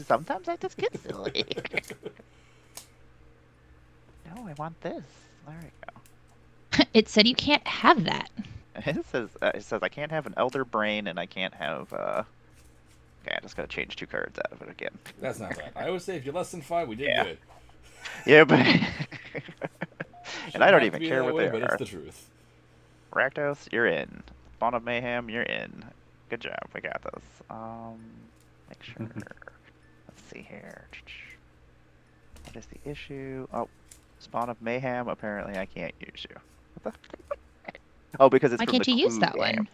Sometimes I just get silly. No, I want this. There we go. It said you can't have that. It says I can't have an Elder Brain and I can't have. Okay, I just gotta change 2 cards out of it again. That's not bad. I always say if you're less than 5, we did good. Yeah, but and I don't Shouldn't even have to be care that what way, they but are. it's the truth. Rakdos, you're in. Spawn of Mayhem, you're in. Good job, we got this. Make sure. Let's see here. What is the issue? Oh, Spawn of Mayhem. Apparently, I can't use you. What the? Oh, because it's Why from can't the you use Clue that game. one?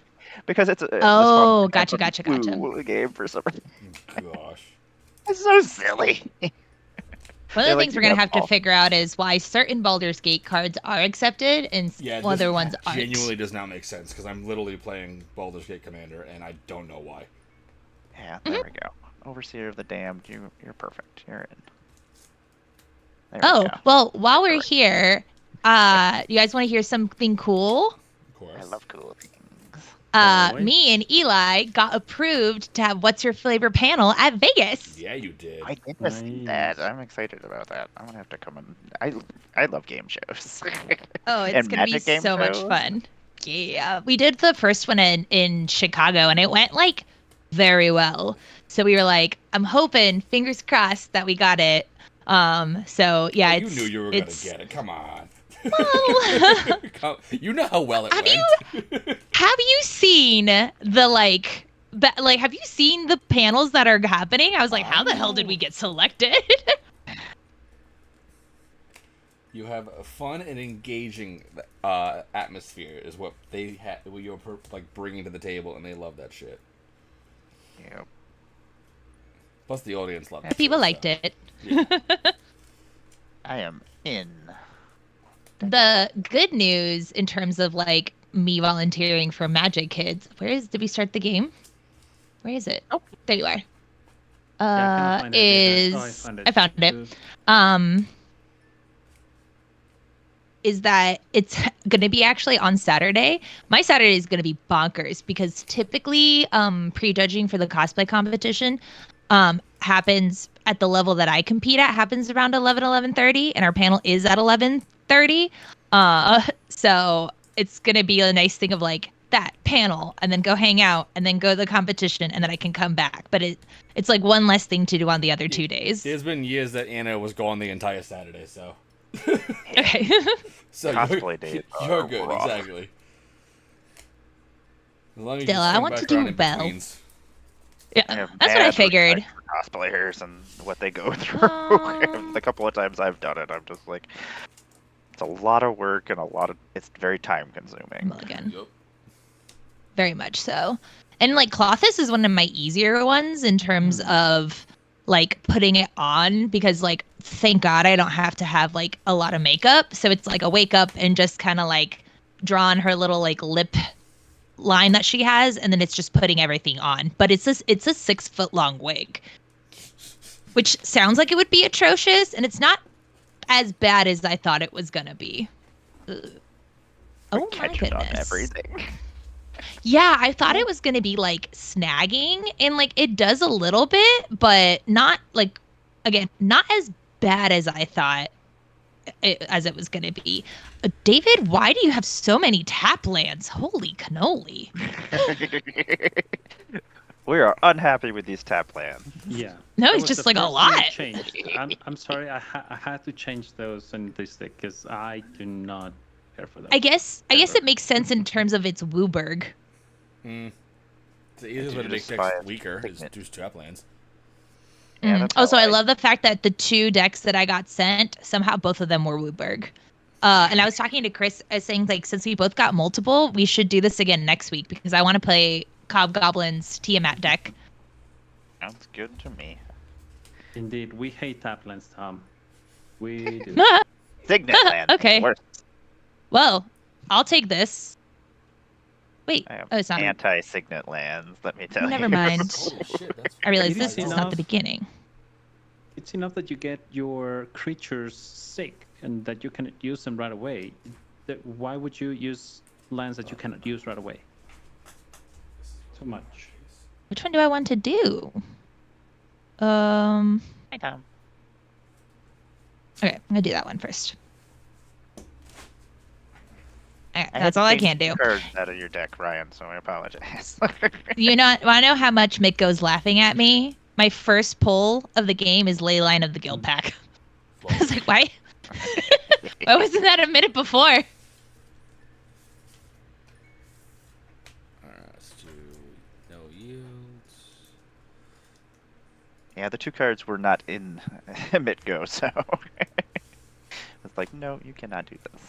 Because it's Oh, the Spawn gotcha. from the Clue game for some reason. Gosh. It's so silly. One of They're the like, things you we're gonna got have to all- figure out is why certain Baldur's Gate cards are accepted and Yeah, other ones aren't. genuinely does not make sense because I'm literally playing Baldur's Gate Commander and I don't know why. Yeah, there we go. Overseer of the Damned, you're perfect. You're in. There we Oh, go. well, while we're Perfect. here, you guys want to hear something cool? Of course. I love cool things. Always. Me and Eli got approved to have What's Your Flavor panel at Vegas. Yeah, you did. I get to see that. Nice. I'm excited about that. I'm gonna have to come in. I love game shows. Oh, it's And gonna be Magic game so much shows? fun. Yeah, we did the first one in Chicago, and it went like very well. So we were like, I'm hoping, fingers crossed, that we got it. So yeah, you knew you were gonna get it. Come on. You know how well it went. Have you seen the have you seen the panels that are happening? I was like, how the hell did we get selected? You have a fun and engaging atmosphere is what what you're like bringing to the table, and they love that shit. Yep. Plus, the audience loved it. People too, liked so. it. Yeah. I am in. The good news in terms of like me volunteering for Magic Kids. Did we start the game? Where is it? Oh, there you are. Yeah, I cannot find it either. Oh, I found it. Is that it's going to be actually on Saturday. My Saturday is going to be bonkers because typically prejudging for the cosplay competition happens at the level that I compete at, happens around 11:30, and our panel is at 11:30. So it's going to be a nice thing of like that panel and then go hang out and then go to the competition and then I can come back. But it's like one less thing to do on the other 2 days. There's been years that Anna was gone the entire Saturday, so. Okay. So Cosplay days you're are good, rough. exactly. As long as Still, you I swing want to back do around in well. betweens. Yeah, I have that's what I mad figured. respect for cosplayers and what they go through. Aw. The couple of times I've done it, I'm just like, it's a lot of work and it's very time consuming. Mulligan. Yup. Very much so. And like Clothis is one of my easier ones in terms of like putting it on because like thank God I don't have to have like a lot of makeup. So it's like a wake up and just kind of like draw on her little like lip line that she has and then it's just putting everything on. But it's a 6-foot long wig. Which sounds like it would be atrocious and it's not as bad as I thought it was gonna be. Ugh. Oh my Catching on goodness. everything. Yeah, I thought it was going to be like snagging and like it does a little bit, but not like, again, not as bad as I thought as it was going to be. David, why do you have so many tap lands? Holy cannoli. We are unhappy with these tap lands. Yeah. No, That it's was just the like a first lot. thing I changed. I'm sorry, I had to change those in this deck because I do not care for them. I guess it makes sense in terms of its Wooburg. It's the easiest way to make just buy decks a weaker is Signet. do traplands. Yeah, that's Also, how I love the fact that the 2 decks that I got sent, somehow both of them were Wooburg. And I was talking to Chris, saying like, since we both got multiple, we should do this again next week because I want to play Cobgoblin's Tiamat deck. Sounds good to me. Indeed, we hate taplands, Tom. We do. Signet land. Okay. Worst. Well, I'll take this. Wait, I have oh, it's not. anti-signet lands, let me tell Never you. mind. Holy shit, that's I realize It this is is not enough. the beginning. It's enough that you get your creatures sick and that you cannot use them right away. Why would you use lands that you cannot use right away? Too much. Which one do I want to do? Hi, Tom. Okay, I'm gonna do that one first. Okay, I had that's to all I change can do. cards out of your deck, Ryan, so I apologize. You want to know how much Mitko's laughing at me? My first pull of the game is Leyline of the Guild Pack. I was like, why? Why wasn't that a minute before? Alright, let's do no yields. Yeah, the 2 cards were not in Mitgo, so it's like, no, you cannot do this.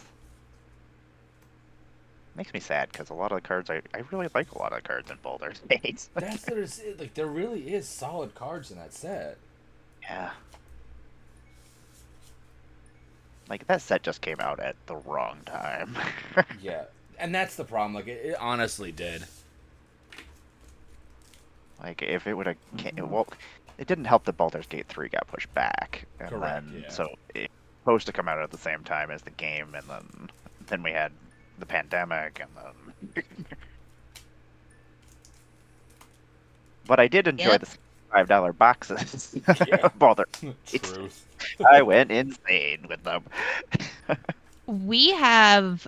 Makes me sad because a lot of the cards I really like a lot of the cards in Baldur's Gate. That's what it's like. There really is solid cards in that set. Yeah. Like that set just came out at the wrong time. Yeah, and that's the problem. Like it honestly did. Like if it would have, well, it didn't help that Baldur's Gate 3 got pushed back, and Correct, then yeah. so it was supposed to come out at the same time as the game, and then we had the pandemic, and then. But I did enjoy Yep. the $5 boxes. Yeah. Baldur's Truth. I went insane with them. We have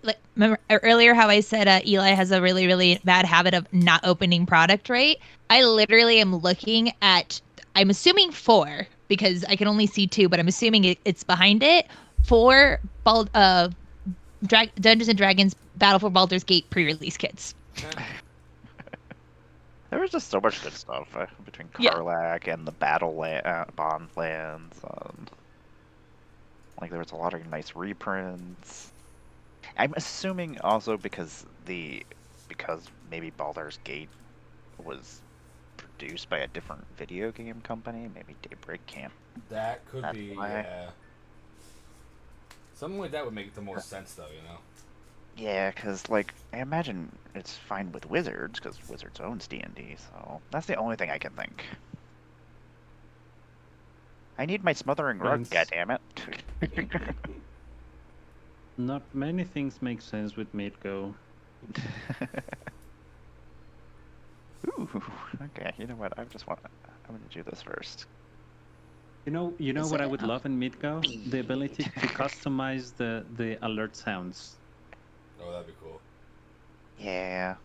like remember earlier how I said Eli has a really really bad habit of not opening product, right? I literally am looking at, I'm assuming 4 because I can only see 2, but I'm assuming it's behind it. 4 Dungeons and Dragons Battle for Baldur's Gate pre-release kits. There was just so much good stuff between Yeah. Karlak and the Bond lands. Like there was a lot of nice reprints. I'm assuming also because maybe Baldur's Gate was produced by a different video game company. Maybe Daybreak can't. That could That's be, why. yeah. Something like that would make the most sense, though, you know? Yeah, because, like, I imagine it's fine with Wizards, because Wizards owns D&D, so that's the only thing I can think. I need my Smothering Rug, Thanks. goddammit. Not many things make sense with Midgo. Ooh, okay, you know what, I'm gonna do this first. You know Is what I it- would love in Midgo? The ability to customize the alert sounds. Oh, that'd be cool. Yeah.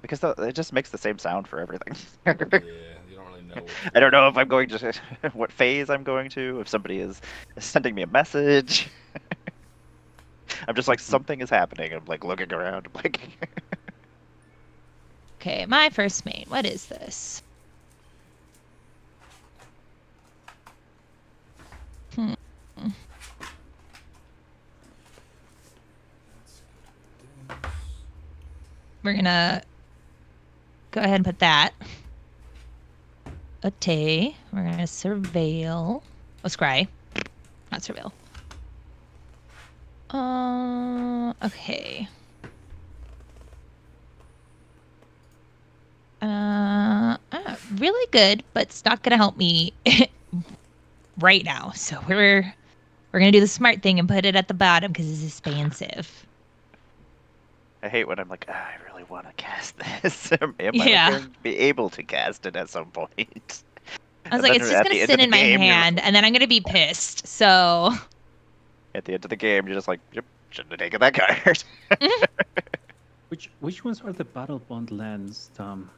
Because it just makes the same sound for everything. Yeah, you don't really know what to I don't know if I'm going to, what phase I'm going to, if somebody is sending me a message. I'm just like, something is happening. I'm like looking around. I'm like, Okay, my first main. What is this? We're gonna go ahead and put that. Okay, we're gonna surveil. Oh, scry, not surveil. Okay. Really good, but it's not gonna help me right now. So we're gonna do the smart thing and put it at the bottom because it's expensive. I hate when I'm like, I really want to cast this. Am I Yeah. going to be able to cast it at some point? I was And like, then it's at just the gonna end sit of the in my game, you're- hand, and then I'm gonna be pissed. So At the end of the game, you're just like, yep, shouldn't have taken that card. Which ones are the battle bond lands, Tom?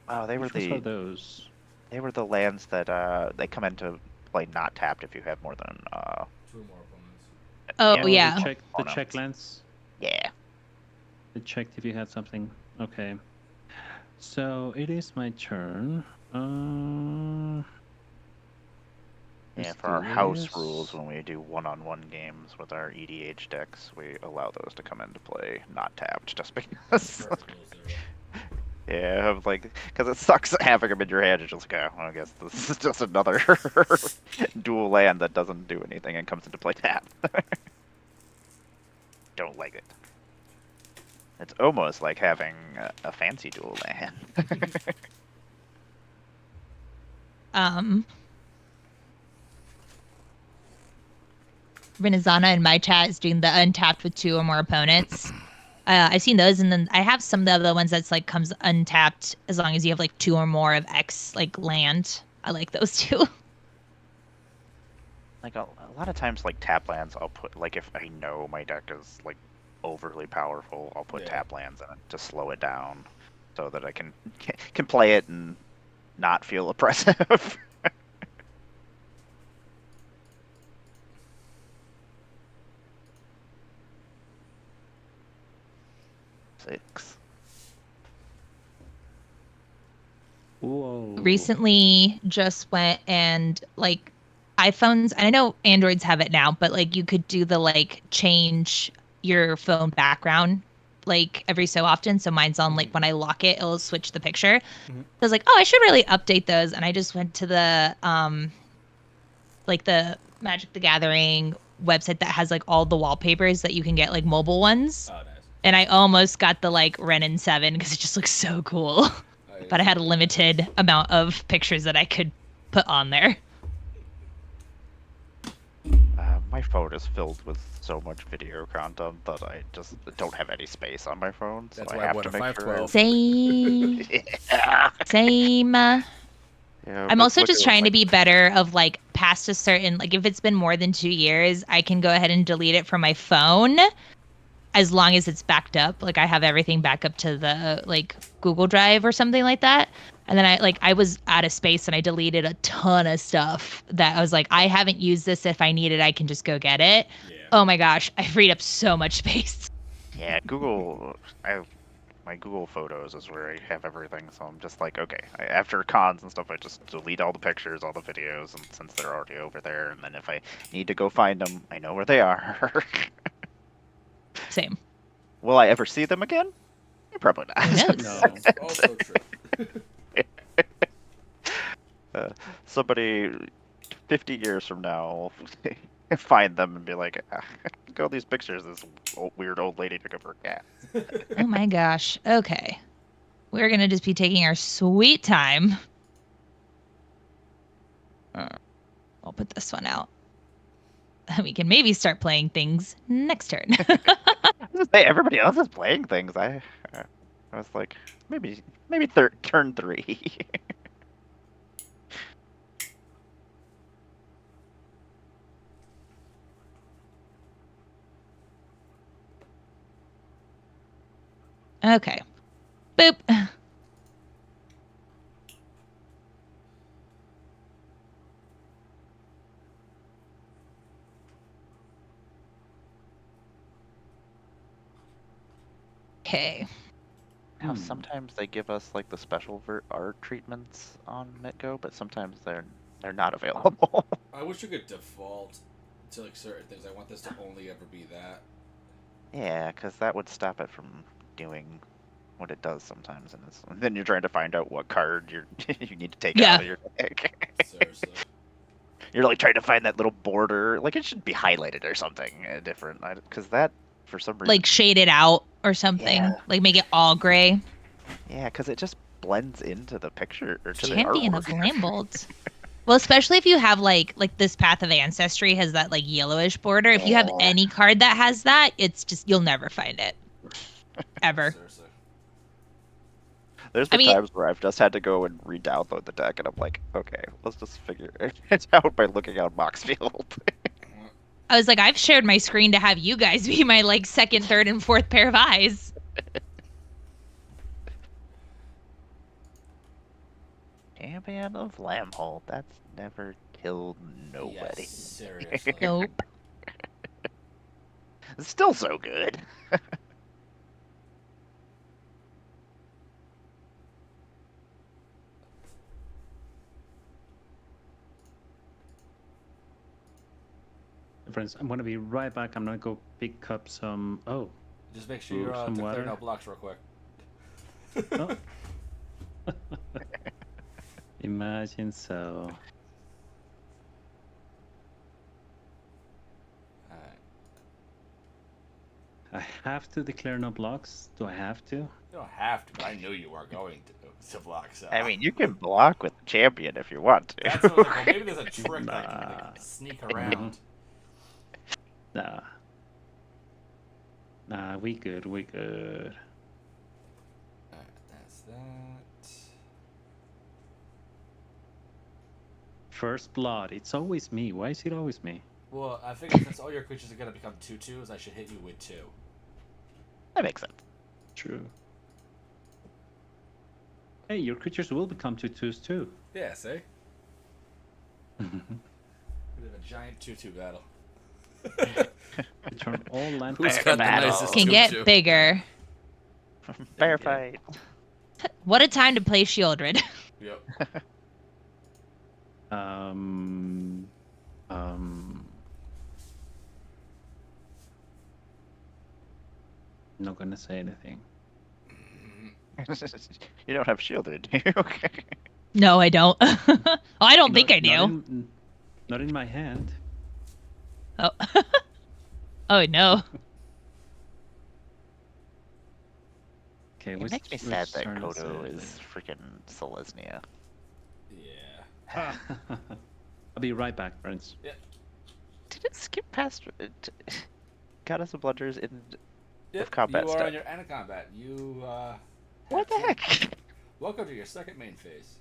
Oh, they were Which ones are those? they were the lands that they come into play not tapped if you have more than 2 more opponents. oh Yeah, yeah, The check lands. yeah. They checked if you had something. Okay. So it is my turn. Yeah, let's for our do house this. rules, when we do one-on-one games with our EDH decks, we allow those to come into play not tapped, just because. First rules there. Yeah, I'm like, because it sucks having them in your hand. It's just like, oh, I guess this is just another dual land that doesn't do anything and comes into play tapped. Don't like it. It's almost like having a fancy dual land. Renazana in my chat is doing the untapped with 2 or more opponents. I've seen those, and then I have some of the other ones that's like comes untapped as long as you have like 2 or more of X like land. I like those too. Like a lot of times, like tap lands, I'll put like if I know my deck is like overly powerful, I'll put Yeah. tap lands in it to slow it down, so that I can play it and not feel oppressive. 6. Whoa. Recently just went and like iPhones, I know Androids have it now, but like you could do the like change your phone background like every so often. So mine's on like when I lock it, it'll switch the picture. Mhm. I was like, oh, I should really update those. And I just went to the like the Magic the Gathering website that has like all the wallpapers that you can get, like mobile ones. Oh, nice. And I almost got the like Ren and 7 because it just looks so cool. Oh, yeah. But I had a limited amount of pictures that I could put on there. My phone is filled with so much video content that I just don't have any space on my phone, so That's I why I have bought to a make sure. 512. Same. Yeah. Same. Yeah, I'm but also look just at, trying to like, be better of like past a certain, like if it's been more than 2 years, I can go ahead and delete it from my phone as long as it's backed up. Like I have everything back up to the like Google Drive or something like that. And then I was out of space and I deleted a ton of stuff that I was like, I haven't used this. If I need it, I can just go get it. Yeah. Oh my gosh, I freed up so much space. Yeah, my Google Photos is where I have everything, so I'm just like, okay, after cons and stuff, I just delete all the pictures, all the videos, and since they're already over there, and then if I need to go find them, I know where they are. Same. Will I ever see them again? Probably not. Who knows? No. Also true. Somebody 50 years from now will find them and be like, look at all these pictures of this weird old lady took of her cat. Oh my gosh. Okay. We're going to just be taking our sweet time. I'll put this one out. We can maybe start playing things next turn. Hey, everybody else is playing things. I was like, maybe turn 3. Okay. Boop. Okay. Now, sometimes they give us like the special art treatments on MitGo, but sometimes they're not available. I wish you could default to like certain things. I want this to only ever be that. Yeah, because that would stop it from doing what it does sometimes, and then you're trying to find out what card you need to take out of your deck. Seriously. You're like trying to find that little border, like it should be highlighted or something different, because that for some reason, Like shade it out or something. Yeah. Like make it all gray. yeah, because it just blends into the picture or to Champion the of artwork. Lambolt. Well, especially if you have like this Path of Ancestry has that like yellowish border. If you have Yeah. any card that has that, it's just you'll never find it. Ever. Seriously. There's I been mean- times where I've just had to go and re-download the deck, and I'm like, okay, let's just figure it out by looking out Moxfield. I was like, I've shared my screen to have you guys be my like second, third, and fourth pair of eyes. Champion of Lambholt. That's never killed nobody. Yes, seriously. Nope. It's still so good. Friends, I'm gonna be right back. I'm gonna go pick up some. Oh, Just make sure you're Some declaring water. out blocks real quick. oh. Imagine so. Alright. I have to declare no blocks. Do I have to? You don't have to, but I knew you were going to block. So. I mean, you can block with champion if you want to. That's what I was like, well, maybe there's a trick that I can Nah. like, sneak around. Nah. Nah, we good, we good. Alright, that's that. First blood. It's always me. Why is it always me? Well, I figured since all your creatures are gonna become 2/2s, I should hit you with 2. That makes sense. True. Hey, your creatures will become 2/2s too. Yeah, see? We have a giant 2/2 battle. Return all land. Who's Bear got the battle. nicest Can 2/2? get bigger. Bear Yeah. fight. What a time to play Shieldred. Yep. Um. Not gonna say anything. You don't have shielded, do you? Okay. No, I don't. Oh, I don't think I do. Not in my hand. Oh. Oh no. Okay, It makes me sad that Kodo is freaking Selesnya. Yeah. I'll be right back, friends. Did it skip past Goddess of Blunders in Yep, combat you are stuff. on your end of combat. You, What the have- heck? Welcome to your second main phase.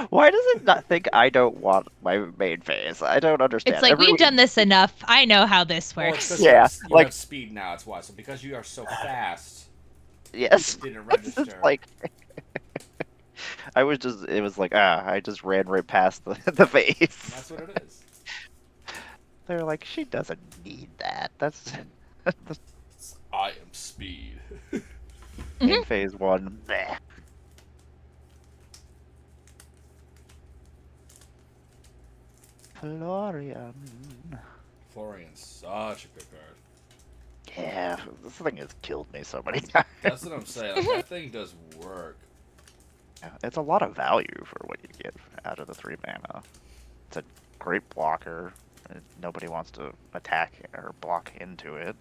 Why does it not think I don't want my main phase? I don't understand. It's like we've done this enough. I know how this Well, it's works. 'cause Yeah, you like- have speed now, it's why. So because you are so fast, Yes. it didn't It's just register. like it was like I just ran right past the face. And that's what it is. They're like, she doesn't need that. That's I am speed. in phase 1. Bleh. Florian. Florian's such a good card. Yeah, this thing has killed me so many times. That's what I'm saying. Like, that thing does work. Yeah, it's a lot of value for what you get out of the 3 mana. It's a great blocker. Nobody wants to attack or block into it.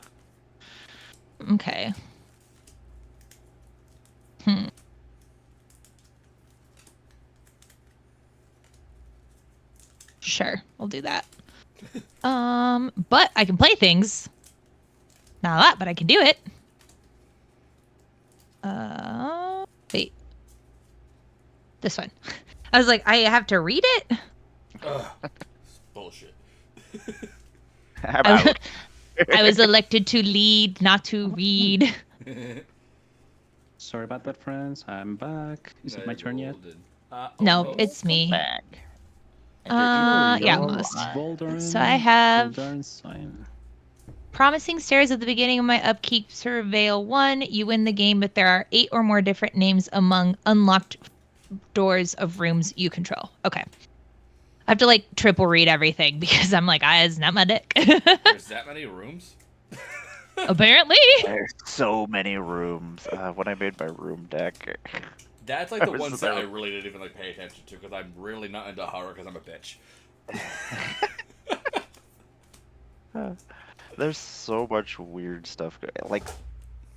Okay. Sure, we'll do that. But I can play things. Not a lot, but I can do it. Wait. This one. I was like, I have to read it? Ugh. It's bullshit. How about I was elected to lead, not to read. Sorry about that, friends. I'm back. Is it my turn yet? No, it's me. back? Yeah, You're almost. alive. Voldaren, So I have Voldaren sign. Promising Stairs at the beginning of my upkeep. Surveil 1. You win the game, but there are 8 or more different names among unlocked doors of rooms you control. Okay. I have to like triple read everything because I'm like, it's not my deck. There's that many rooms? Apparently. There's so many rooms. When I made my room deck, That's like the Was ones there- that I really didn't even like pay attention to because I'm really not into horror because I'm a bitch. there's so much weird stuff. Like,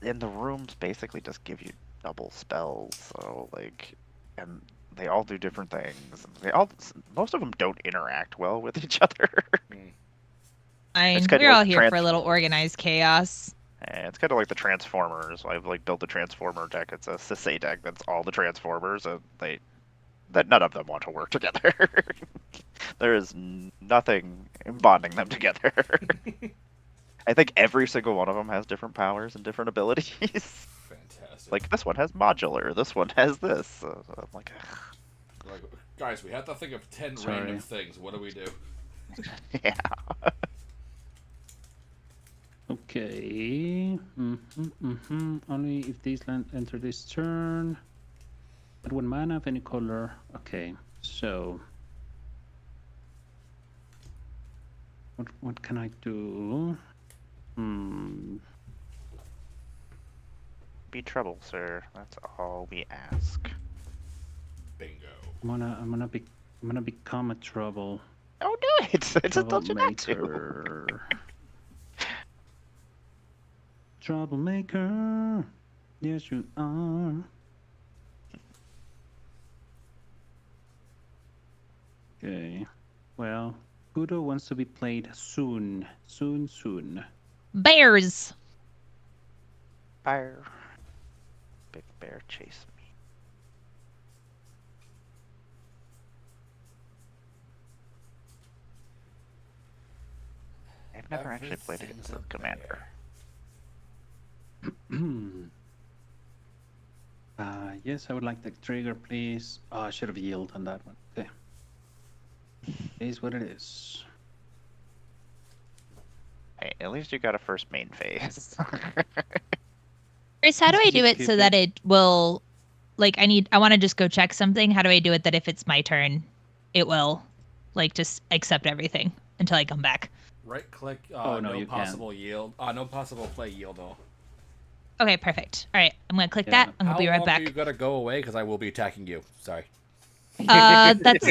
and the rooms basically just give you double spells. So like, and they all do different things. Most of them don't interact well with each other. Fine. kinda We're all like here for a little organized chaos. And it's kind of like the Transformers. I've like built a Transformer deck. It's a Sisei deck that's all the Transformers, and that none of them want to work together. There is nothing bonding them together. I think every single one of them has different powers and different abilities. Fantastic. Like this one has modular. This one has this. So I'm like, Like, guys, we have to think of 10 Sorry. random things. What do we do? yeah. Okay. Only if these land enter this turn. At 1 mana of any color. Okay. So. What can I do? Be trouble, sir. That's all we ask. Bingo. I'm gonna become a trouble. Oh, do it! I just told you not to. Troublemaker. Troublemaker. Yes, you are. Okay. Well, Kudo wants to be played soon. Soon. Bears. Fire. Big bear chase me. I've never actually played against the commander. Yes, I would like the trigger, please. Oh, I should have yielded on that one. Okay. It is what it is. Hey, at least you got a first main phase. Chris, how do I do Keep it so that it will, like, I want to just go check something. How do I do it that if it's my turn, it will, like, just accept everything until I come back? Right click. Oh, no, no you possible yield. No possible play yield all. Okay, perfect. All right, I'm gonna click Yeah. that. I'm gonna How be right long back. are you gotta go away? Because I will be attacking you. Sorry. That's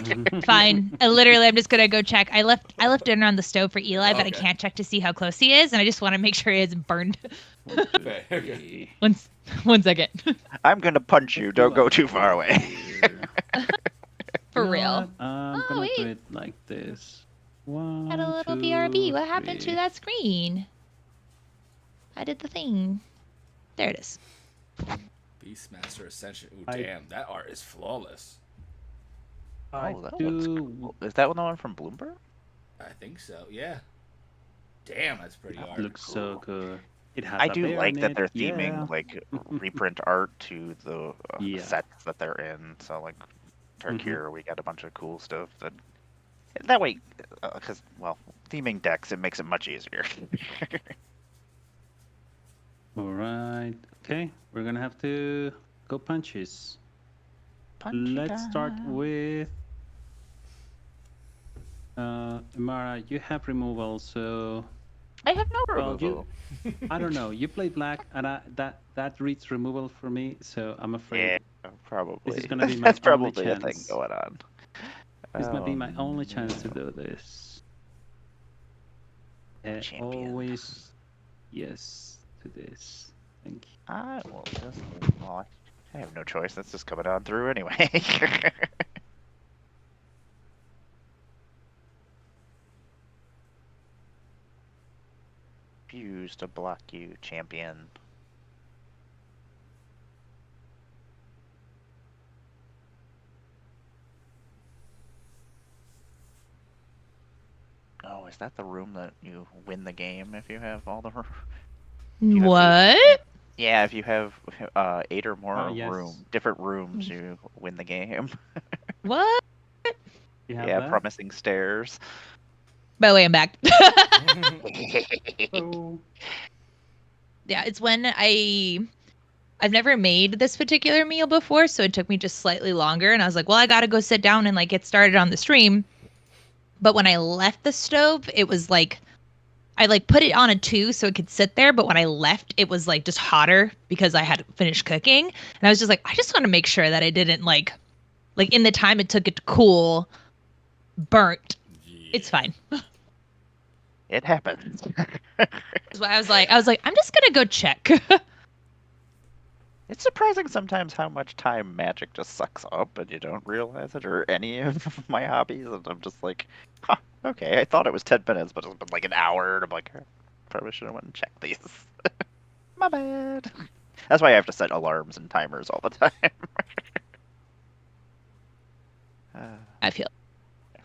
fine. I'm just gonna go check. I left dinner on the stove for Eli, but I Okay. can't check to see how close he is, and I just want to make sure he isn't burned. Okay, okay. One second. I'm gonna punch you. Don't go too far away. For You know real. what? I'm Oh, gonna do wait. it like this. One, Had a little two, BRB. What happened to three. that screen? I did the thing. There it is. Beastmaster Ascension. Ooh, I- damn. That art is flawless. I Oh, that looks do. cool. Is that the one from Bloomberg? I think so, yeah. Damn, that's pretty That art. looks so good. It has I a do bear like in that it, they're theming yeah. like reprint art to the Yeah. sets that they're in. So like Mhm. Tarkir, we got a bunch of cool stuff that way, because well, theming decks, it makes it much easier. All right. Okay, we're gonna have to go punches. Punchy Let's start time. with Imara. You have removal, so I have no well, removal. I don't know. You play black, and that reads removal for me, so I'm afraid Yeah, probably. this is gonna be my That's only probably a thing chance. going on. This might be my only no. chance to do this. Champion. Always yes to this. Thank you. I will just. Well, I have no choice. That's just coming on through anyway. Fuse to block you, champion. Oh, is that the room that you win the game if you have all the? You have What? Yeah, if you have 8 or more yes. different rooms, you win the game. What? You have Yeah, that? promising stairs. By the way, I'm back. Oh. Yeah, it's when I've never made this particular meal before, so it took me just slightly longer, and I was like, well, I gotta go sit down and like get started on the stream. But when I left the stove, it was like I like put it on a 2 so it could sit there, but when I left, it was like just hotter because I had finished cooking. And I was just like, I just want to make sure that I didn't like in the time it took it to cool, burnt. It's fine. It happens. So I was like, I'm just gonna go check. It's surprising sometimes how much time Magic just sucks up and you don't realize it, or any of my hobbies, and I'm just like, huh, okay, I thought it was 10 minutes, but it's been like an hour, and I'm like, probably should have went and checked these. My bad. That's why I have to set alarms and timers all the time. I feel.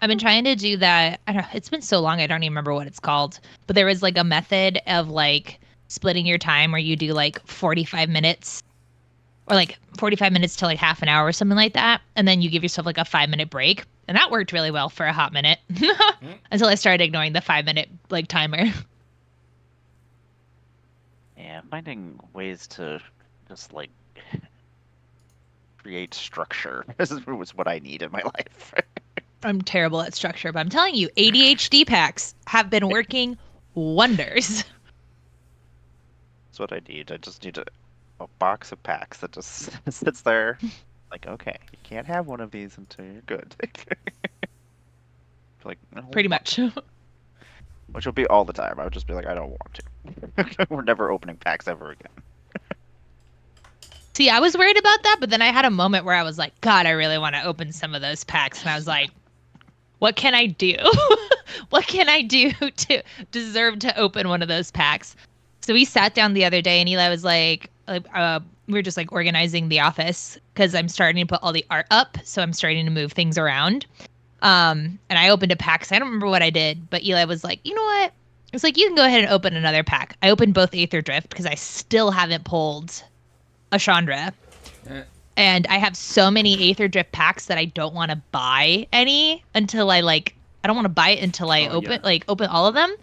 I've been trying to do that. I don't know. It's been so long, I don't even remember what it's called. But there was like a method of like splitting your time where you do like 45 minutes or like 45 minutes to like half an hour or something like that. And then you give yourself like a 5-minute break. And that worked really well for a hot minute until I started ignoring the 5-minute like timer. Yeah, finding ways to just like create structure was what I need in my life. I'm terrible at structure, but I'm telling you, ADHD packs have been working wonders. That's what I need. I just need a box of packs that just sits there. Like, okay, you can't have one of these until you're good. Like, no, Pretty much. which will be all the time. I would just be like, I don't want to. We're never opening packs ever again. See, I was worried about that, but then I had a moment where I was like, God, I really want to open some of those packs. And I was like, what can I do? What can I do to deserve to open one of those packs? So we sat down the other day and Eli was like, we were just like organizing the office because I'm starting to put all the art up, so I'm starting to move things around. And I opened a pack. So I don't remember what I did, but Eli was like, you know what? It's like, you can go ahead and open another pack. I opened both Aether Drift because I still haven't pulled a Chandra. And I have so many Aether Drift packs that I don't want to buy any until I don't want to buy it until I open all of them.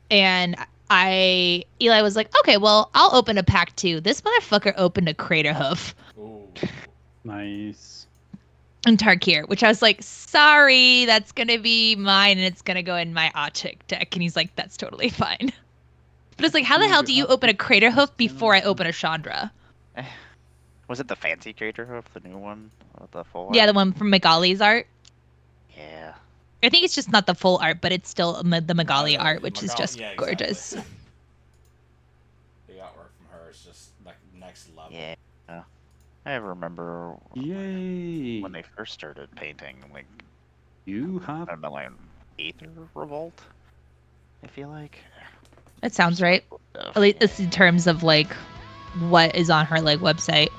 And Eli was like, okay, well, I'll open a pack too. This motherfucker opened a Crater Hoof. Ooh. Nice. And Tarkir, which I was like, sorry, that's gonna be mine and it's gonna go in my Autic deck. And he's like, that's totally fine. But it's like, how the hell do you open a Crater Hoof before I open a Chandra? Was it the fancy Crater Hoof, the new one? The full Yeah, art? the one from Magali's art. Yeah. I think it's just not the full art, but it's still the Magali art, which is just yeah, gorgeous. Exactly. The artwork from her is just like next level. Yeah. I remember Yay! when they first started painting, like, You I have don't know, like Aether Revolt, I feel like. That sounds right. Stuff. At least it's in terms of like what is on her like website.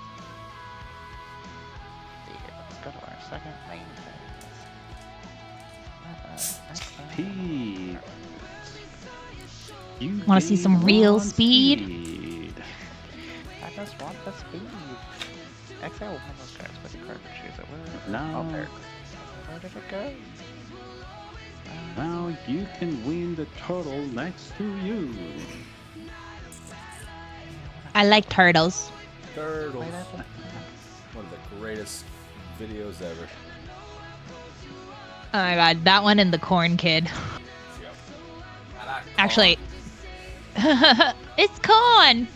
Let's go to our second main speed. You Wanna see some real want speed? I just want the speed. Exile one of those cards with the card to choose it. Where? Now- Oh, there. Where did it go? Now you can win the turtle next to you. I like turtles. Turtles. One of the greatest videos ever. Oh my god, that one and the corn kid. Yep. I like Actually, it's corn.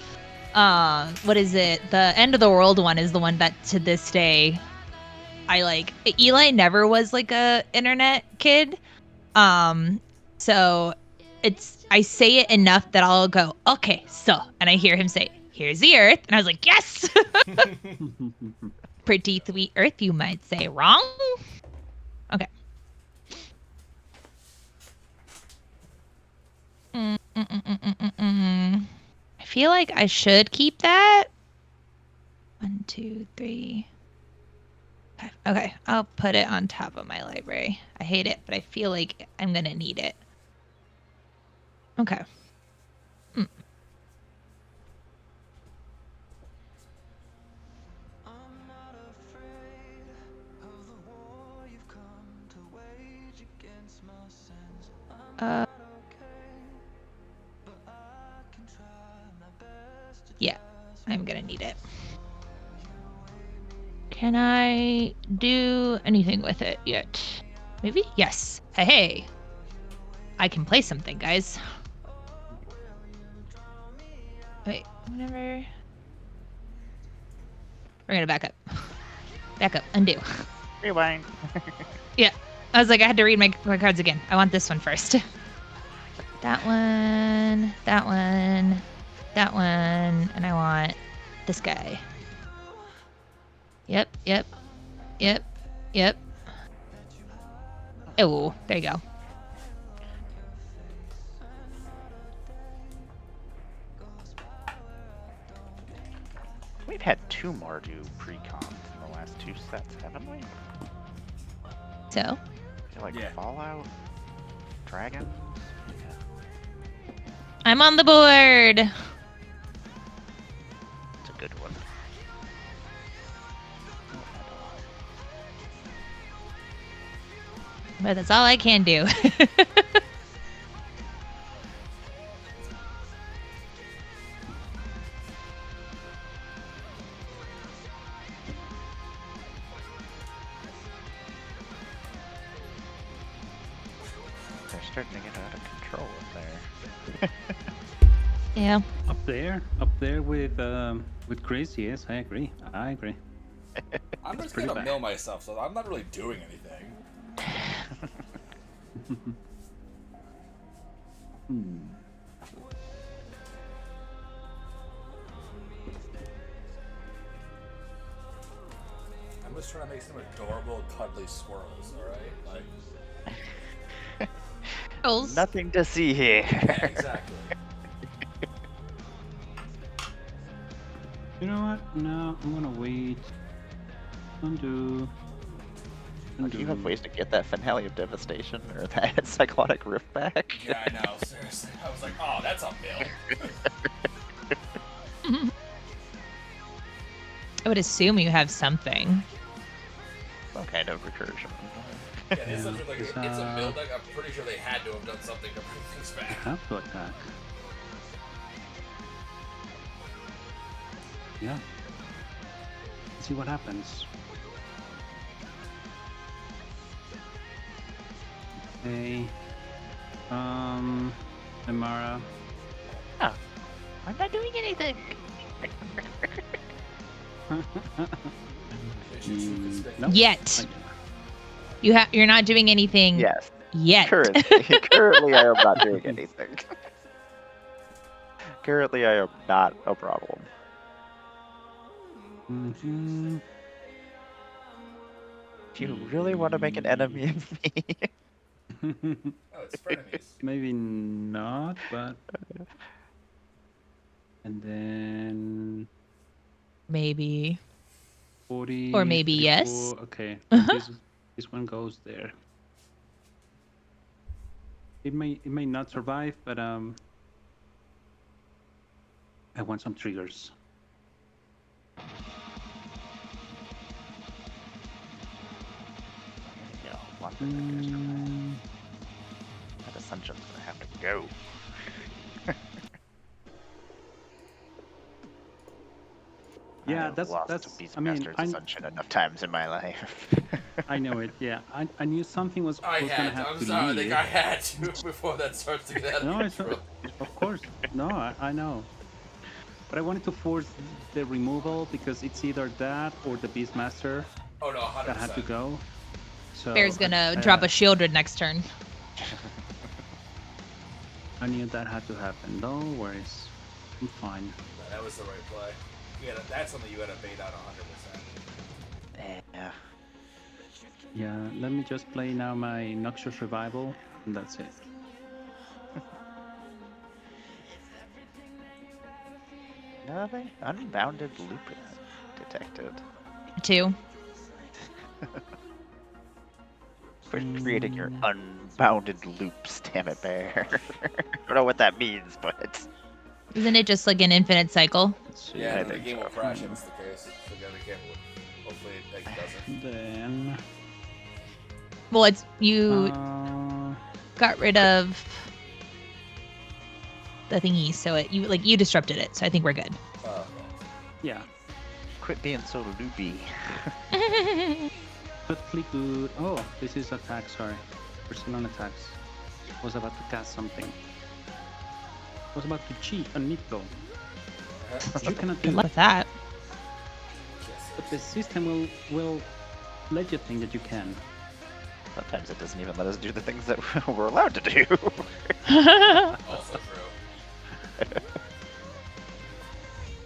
What is it? The End of the World one is the one that to this day I like. Eli never was like a internet kid. So I say it enough that I'll go, okay, so, and I hear him say, here's the earth. And I was like, yes! Pretty sweet earth, you might say. Wrong? Okay. I feel like I should keep that. 1, 2, 3, 5. Okay, I'll put it on top of my library. I hate it, but I feel like I'm gonna need it. Okay. Yeah, I'm gonna need it. Can I do anything with it yet? Maybe? Yes. Hey. I can play something, guys. Wait, whatever. We're gonna back up. Back up. Undo. Rewind. Yeah. I was like, I had to read my cards again. I want this one first. That one. That one. That one. And I want this guy. Yep. Oh, there you go. We've had 2 Mardu pre-cons in the last 2 sets, haven't we? So, I feel like Yeah. Fallout, Dragons. I'm on the board. It's a good one. But that's all I can do. They're starting to get out of control up there. Yeah. Up there with Chris. Yes, I agree. I'm just pretty gonna bad. mill myself, so I'm not really doing anything. I'm just trying to make some adorable, cuddly squirrels. All right, like Girls. Nothing to see here. yeah, exactly. You know what? No, I'm gonna wait. Undo. Do you have ways to get that Finale of Devastation or that Cyclonic Rift back? Yeah, I know. Seriously, I was like, oh, that's a mill. I would assume you have something. Some kind of recursion. Yeah, it's something like it's a mill deck. I'm pretty sure they had to have done something to bring things I back. have to attack. Yeah. Let's see what happens. Okay. Amara. Oh, I'm not doing anything. No. Yet. You're not doing anything Yes. yet. Currently, I am not doing anything. Currently, I am not a problem. Mm-hmm. Do you really want to make an enemy of me? Oh, it's frenemies. Maybe not, but. And then. Maybe. 40. Or maybe 54. yes. Okay. Uh-huh. This one goes there. It may not survive, but I want some triggers. Yeah, one thing. That Ascension's gonna have to go. Yeah, I've lost that's. Beastmaster's I mean, Ascension enough times in my life. I know it. Yeah, I knew something was I gonna had to. have I'm to sorry. I leave. think I had to before that starts to get out No, of it's not, control. of course. No, I know. But I wanted to force the removal because it's either that or the Beastmaster Oh no, 100%. that had to go. So Bear's gonna drop a Shieldred next turn. I knew that had to happen. No worries. I'm fine. That was the right play. That's something you had to bait out 100%. Yeah. Yeah, let me just play now my Noxious Revival, and that's it. Nothing. Unbounded loop detected. 2. Quit creating your unbounded loops, damn it, Bear. I don't know what that means, but Isn't it just like an infinite cycle? Let's see. Yeah, I the think game so. will crash if it's the case. So you gotta be careful. Hopefully it doesn't. Then Well, it's you got rid of the thingy, so you disrupted it. So I think we're good. yeah, quit being so loopy. perfectly good. Oh, this is attack. Sorry, personal attacks. Was about to cast something. Was about to cheat on Nito. You cannot do Good luck that. with that. But the system will let you think that you can. Sometimes it doesn't even let us do the things that we're allowed to do. Also true.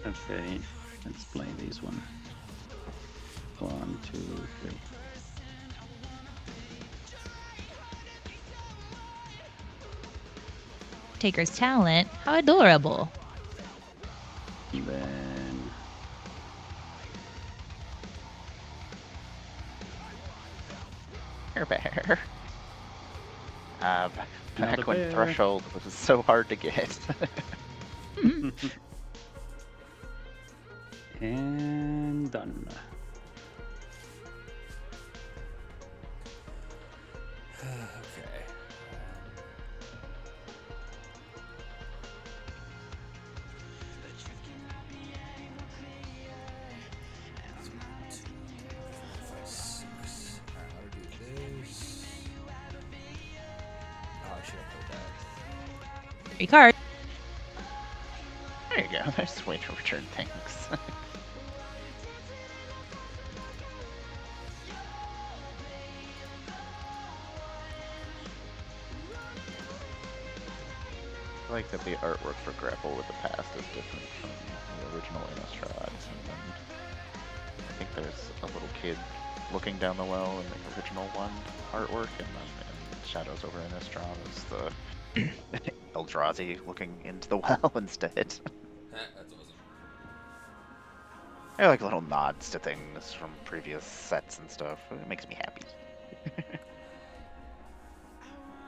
Okay, let's play this one. 1, 2, 3. Taker's talent. How adorable. And then Here, Bear. Back Another when bear. Threshold was so hard to get. and done. Okay. Free card. There you go. There's a way to return things. I like that the artwork for Grapple with the Past is different from the original Innistrad. And I think there's a little kid looking down the well in the original one artwork, and then in Shadows over Innistrad is the Eldrazi looking into the well instead. That's awesome. I like little nods to things from previous sets and stuff. It makes me happy.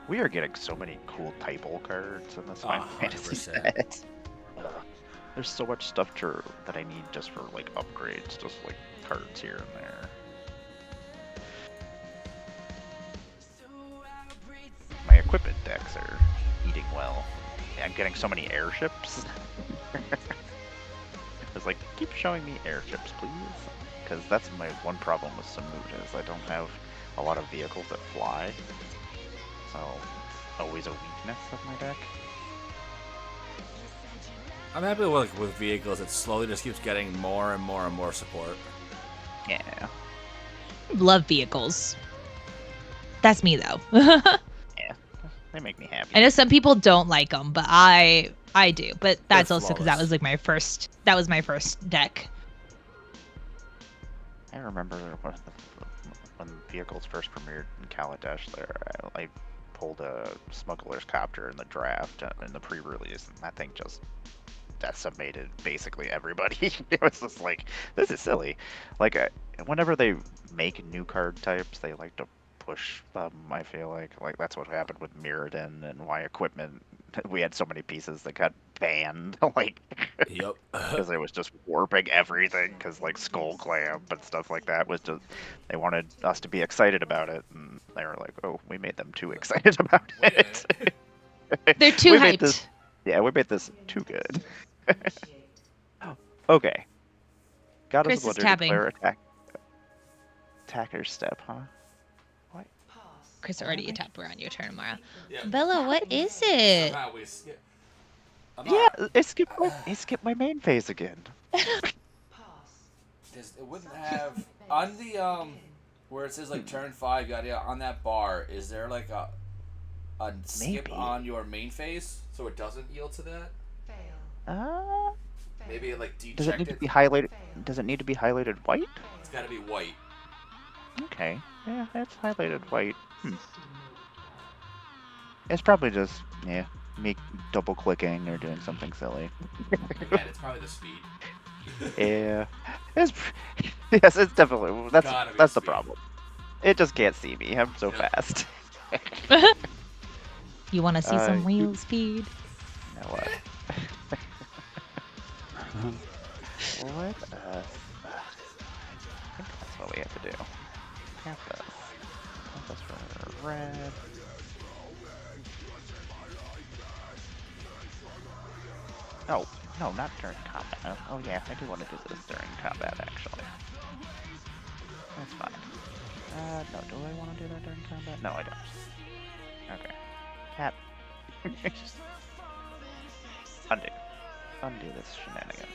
We are getting so many cool typal cards in this Final Fantasy 100%. set. There's so much stuff that I need just for like upgrades, just like cards here and there. My equipment decks are eating well. I'm getting so many airships. It's like, keep showing me airships, please. Because that's my one problem with Samut is I don't have a lot of vehicles that fly. So, it's always a weakness of my deck. I'm happy with vehicles. It slowly just keeps getting more and more and more support. Yeah. Love vehicles. That's me though. Yeah. They make me happy. I know some people don't like them, but I do. But that's They're also because that flawless. was like my first. That was my first deck. I remember when vehicles first premiered in Kaladesh there, I pulled a smuggler's copter in the draft in the pre-release, and that thing just decimated basically everybody. It was just like, this is silly. Like, whenever they make new card types, they like to push them, I feel like that's what happened with Mirrodin and why equipment, we had so many pieces that got banned, like, Yep. because it was just warping everything, because like Skull Clamp and stuff like that was just, they wanted us to be excited about it, and they were like, oh, we made them too excited about it. They're too We made hyped. this- Yeah, we made this too good. Okay. Goddess Chris of is Wonder tapping. declare attacker's step, huh? What? Chris already tapped around your turn tomorrow. Yeah. Bella, what is it? Somehow we skip. I'm Yeah, not- it skipped my main phase again. it wouldn't have on the where it says like turn 5. On that bar, is there like a skip Maybe. on your main phase so it doesn't yield to that? Maybe it like Does it dechecked need to it. be highlighted? Does it need to be highlighted white? It's got to be white. Okay. Yeah, it's highlighted white. It's probably just, yeah, me double clicking or doing something silly. Again, it's probably the speed. Yeah. Yes, it's definitely, that's Gotta be the speed. problem. It just can't see me. I'm so Yep. fast. You want to see some Uh, real speed? You know what? What? I think that's what we have to do. Tap this. Tap this for red. Oh, no, not during combat. Oh yeah, I do want to do this during combat, actually. That's fine. No, do I want to do that during combat? No, I don't. Okay. Tap. Undo. Undo this shenanigans.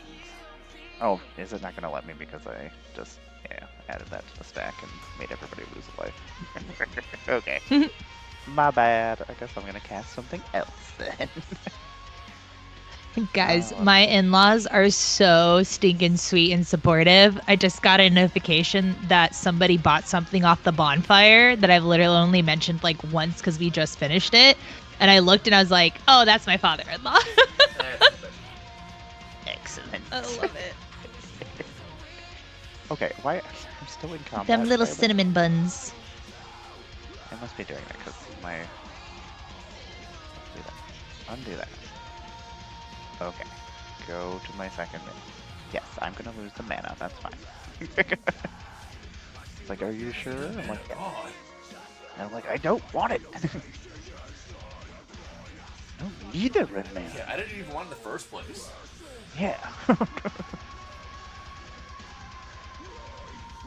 Oh, is it not going to let me because I just, yeah, added that to the stack and made everybody lose a life? Okay. My bad. I guess I'm going to cast something else then. Guys, Oh. my in-laws are so stinking sweet and supportive. I just got a notification that somebody bought something off the bonfire that I've literally only mentioned like once because we just finished it. And I looked and I was like, oh, that's my father-in-law. Excellent. I love it. Okay, why? I'm still in combat. Them little I must- cinnamon buns. I must be doing that because my... Let's do that. Undo that. Okay. Go to my second menu. Yes, I'm gonna lose the mana. That's fine. It's like, are you sure? I'm like, yeah. God. And I'm like, I don't want it. I don't need the red mana. Yeah, I didn't even want it in the first place. Yeah. I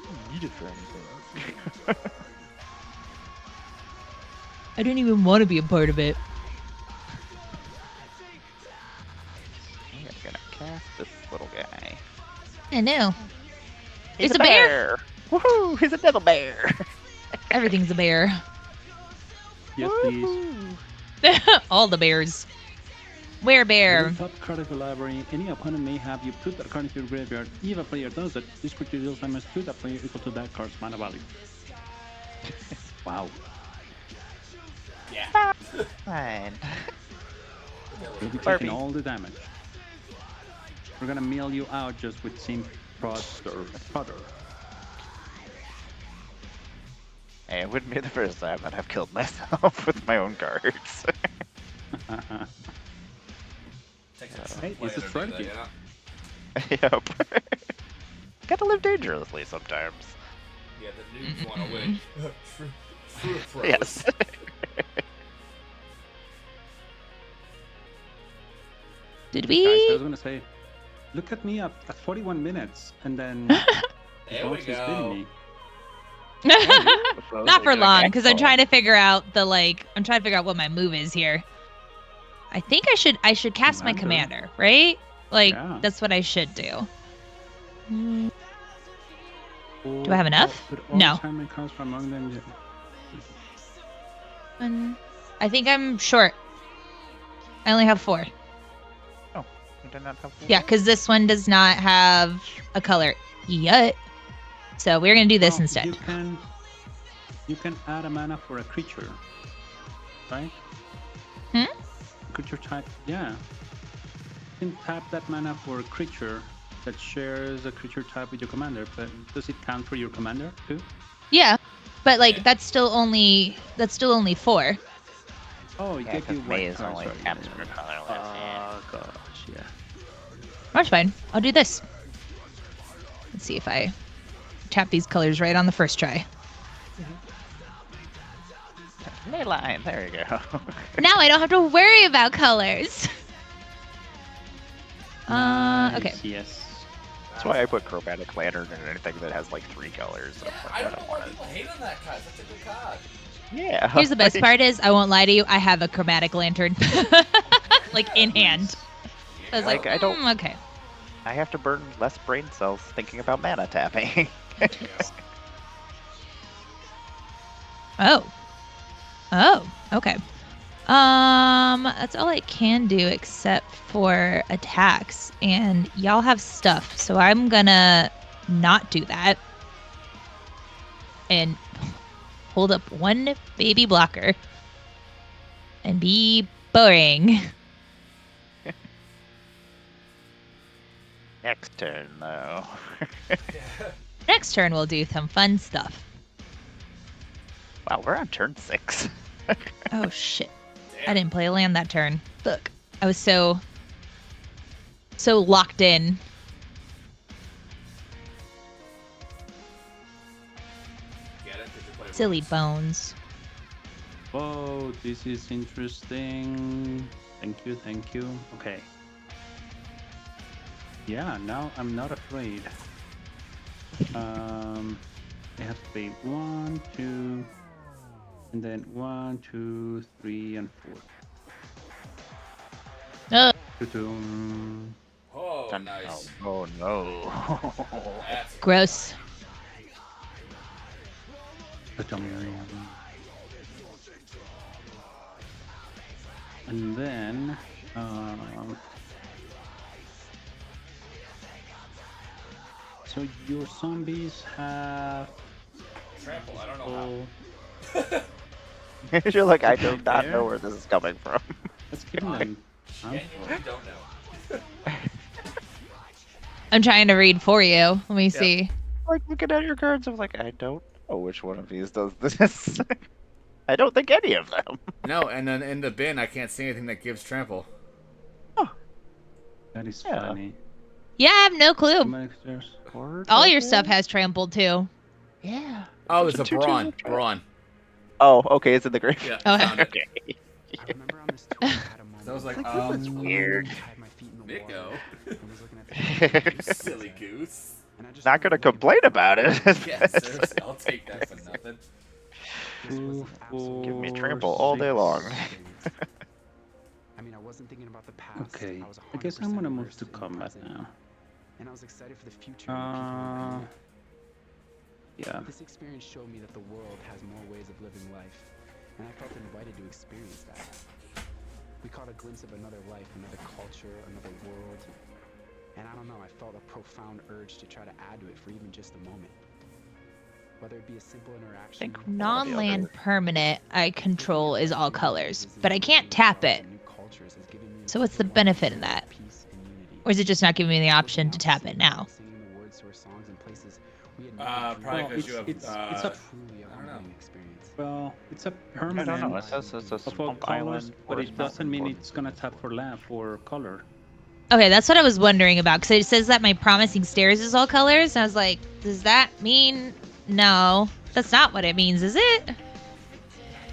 don't need it for anything. I didn't even want to be a part of it. I'm gonna cast this little guy. I know. He's It's a bear. Woohoo! He's a devil bear. Everything's a bear. Yes, please. Woohoo! All the bears. Where bear? With the top card of the library, any opponent may have you put that card into your graveyard. If a player does it, this creature deals damage to that player equal to that card's mana value. Wow. Yeah. Fine. You'll be Barbie. taking all the damage. We're gonna mail you out just with same Brother. Hey, it wouldn't be the first time that I've killed myself with my own cards. Hey, it's a strategy. Yep. Gotta live dangerously sometimes. Yeah, the noobs want to win. True pros. Yes. Did Guys, we? I was gonna say, look at me at 41 minutes, and then There we boss is beating go. me. Not for Like, long, because I'm excellent. trying to figure out I'm trying to figure out what my move is here. I think I should cast my commander, right? Like, Yeah. that's what I should do. Do I have enough? No. Time comes from among them. I think I'm short. I only have 4. You did not have Yeah, because this one does not have a color yet. So we're going to do this instead. You can add a mana for a creature, right? Creature type, yeah. You can tap that mana for a creature that shares a creature type with your commander, but does it count for your commander too? Yeah, but like that's still only 4. Oh, it Yeah, gave you because white May is cards, only sorry. caps for colorless. Oh gosh, yeah. That's fine. I'll do this. Let's see if I tap these colors right on the first try. May line, there you go. Now I don't have to worry about colors. Okay. Nice, Yes. That's why I put Chromatic Lantern in anything that has like 3 colors. Yeah, I don't know why people hate on that card. That's a good card. Yeah. Here's the best part is, I won't lie to you, I have a chromatic lantern. Like in hand. I was like, I don't- okay. I have to burn less brain cells thinking about mana tapping. Oh, okay. That's all I can do except for attacks, and y'all have stuff, so I'm gonna not do that and hold up one baby blocker and be boring. Next turn, though. Next turn we'll do some fun stuff. Wow, we're on turn 6. Oh shit. I didn't play a land that turn. Look, I was so locked in. Get it? 'Cause you play Silly Roots. bones. Oh, this is interesting. Thank you. Okay. Yeah, now I'm not afraid. I have to pay 1, 2, and then 1, 2, 3, and 4. Ugh. Tutum. Oh, Dun- nice. Oh no. That's Gross. Tutum. And then, so your zombies have. trample. I don't know how. Oh, You're like, I do Okay, not there. know where this is coming from. let's give them. Genuinely don't know. I'm trying to read for you. Let me see. Like, looking at your cards, I'm like, I don't know which one of these does this. I don't think any of them. No, and then in the bin, I can't see anything that gives trample. That is Yeah. funny. Yeah, I have no clue. Monsters. All your stuff has trampled too. Yeah. Oh, it's a There's a 2/2 brawn. trap. Brawn. Oh, okay, it's in the grave. Yeah, Oh, found it. Okay. I remember on this tour, I had a moment. So I was like, Like, this is weird. I had my feet in the Nico. water and was looking at the Silly goose. and I just Not gonna remember complain about it. Yeah, seriously, I'll take that for nothing. this was an absolute Give me Four, trample all day long. experience. I mean, I wasn't thinking about the past. Okay, I was I guess I'm 100% gonna move immersed to in the combat present. now. And I was excited for the future. and the people around me. Yeah. This experience showed me that the world has more ways of living life, and I felt invited to experience that. We caught a glimpse of another life, another culture, another world, and I don't know, I felt a profound urge to try to add to it for even just a moment. Whether it be a simple interaction. think or Non-land other- permanent I control is all colors, but I can't tap it. So what's the benefit of that? Or is it just not giving me the option to tap it now? Probably because you have. it's a Truly a I don't know. humbling experience. well, it's a I permanent don't know. It says it's a of all swamp colors, island. but forest it doesn't mean mountain, it's gonna tap for color. Okay, that's what I was wondering about because it says that my promising stairs is all colors. And I was like, does that mean no? That's not what it means, is it?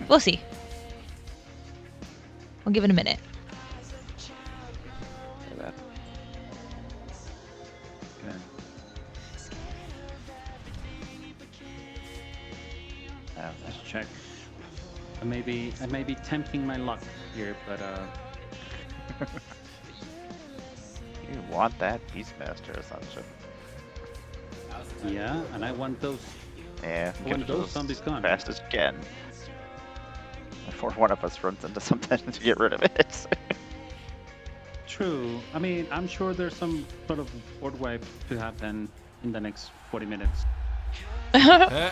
We'll see. We'll give it a minute. Look at that. Okay. Oh, Let's check. I may be tempting my luck here, but you want that Beastmaster Assumption? yeah, and I want those. Yeah, I want those zombies gone. fast as you can. Before one of us runs into something to get rid of it. True. I mean, I'm sure there's some sort of board wipe to happen in the next 40 minutes. Eh,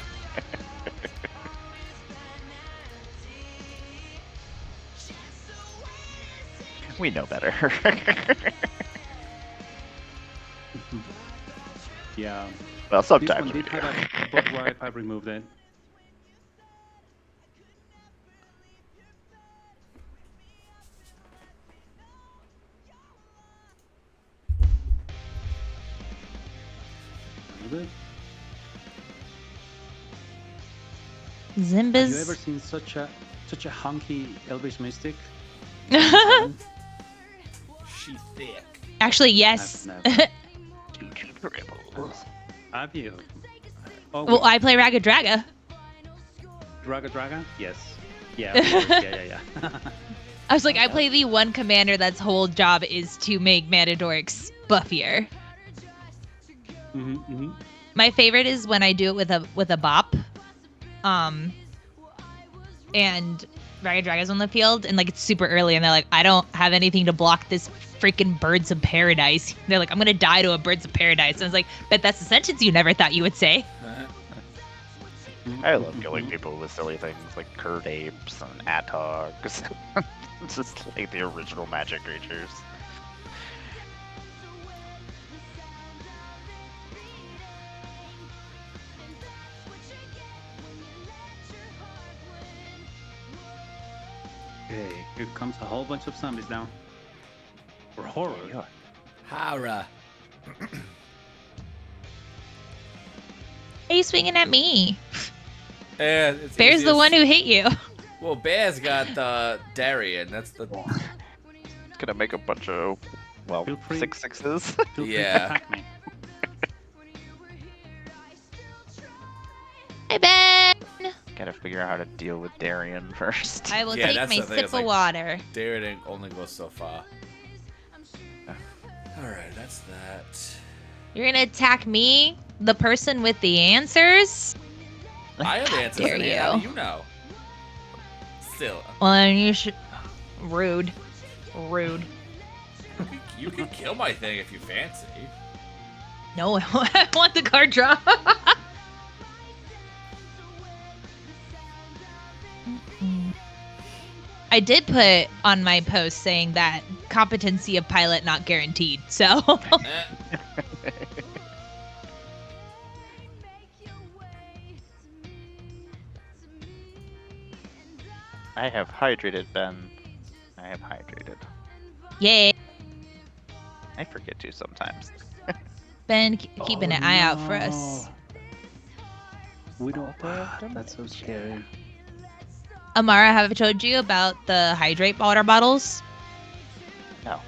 We know better. Yeah. Well, This one sometimes we did do. have a board wipe. I removed it. Remove it. Have you ever Zimbas. seen such a hunky Elvish Mystic? she's thick. Actually, yes. I've never. Dribbles. Have you? Oh, Well, I play Raga Draga. Draga? Yes. Yeah, of course. Yeah. I was like, I play the one commander that's whole job is to make Matadorix buffier. Mm-hmm. My favorite is when I do it with a bop. And Raga Draga's on the field, and like it's super early, and they're like, I don't have anything to block this freaking Birds of Paradise. They're like, I'm gonna die to a Birds of Paradise. And I was like, bet that's a sentence you never thought you would say. I love killing people with silly things like curd apes and atogs. Just like the original magic creatures. Okay, here comes a whole bunch of zombies now. Or horror. Yeah. Hara. Are you swinging at me? Yeah, it's Bear's the easiest. one who hit you. Well, Bear's got Darian. That's the. It's gonna make a bunch of, well, Feel free. 6/6s. Feel free to Yeah. attack me. Hi, Ben. Gotta figure out how to deal with Darian first. I will Yeah, take that's my the thing, sip it's of like- water. Darian only goes so far. Alright, that's that. You're gonna attack me, the person with the answers? I have answers dare in here. How you. do you know? Still, Well, then you should. Rude. Rude. you can kill my thing if you fancy. No, I want the card draw. I did put on my post saying that competency of pilot not guaranteed. So Eh, I have hydrated, Ben. I have hydrated. yay, I forget to sometimes. Ben, keeping an eye out for us. no. We don't. That's so scary. Amara, have I told you about the hydrate water bottles? No. All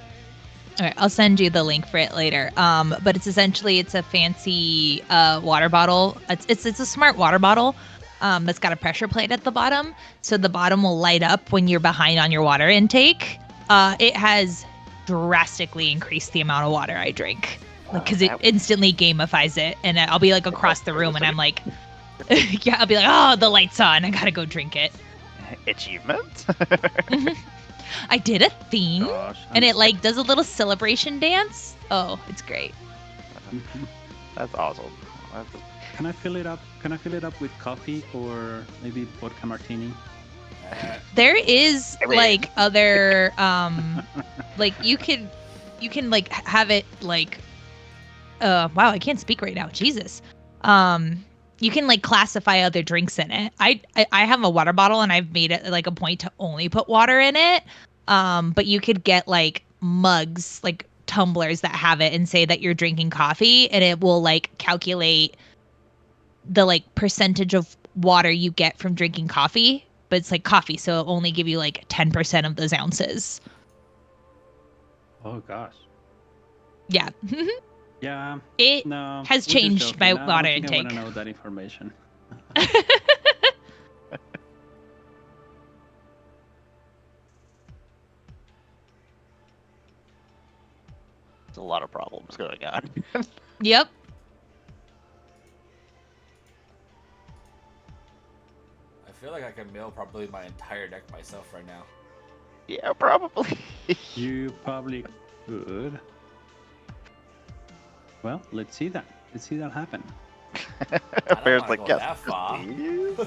right, I'll send you the link for it later. But it's essentially a fancy water bottle. It's a smart water bottle. That's got a pressure plate at the bottom, so the bottom will light up when you're behind on your water intake. It has drastically increased the amount of water I drink because it that- instantly gamifies it, and I'll be like across the room, and I'm like, yeah, I'll be like, oh, the light's on, I gotta go drink it. Achievement? I did a theme, Gosh. and it like does a little celebration dance. Oh, it's great. That's awesome. That's Can I fill it up? Can I fill it up with coffee or maybe vodka martini? There is I mean- like other like you can like have it like wow, I can't speak right now. Jesus. you can like classify other drinks in it. I have a water bottle and I've made it like a point to only put water in it. But you could get like mugs, like tumblers that have it and say that you're drinking coffee, and it will like calculate the like percentage of water you get from drinking coffee. But it's like coffee, so it'll only give you like 10% of those ounces. Oh gosh. Yeah. Yeah. It No. has we're just changed joking. my No, water I don't think I intake. want to know that information. There's a lot of problems going on. Yep. I feel like I can mill probably my entire deck myself right now. Yeah, probably. You probably could. Well, let's see that. Let's see that happen. Bear's wanna like, go yes, that far." please."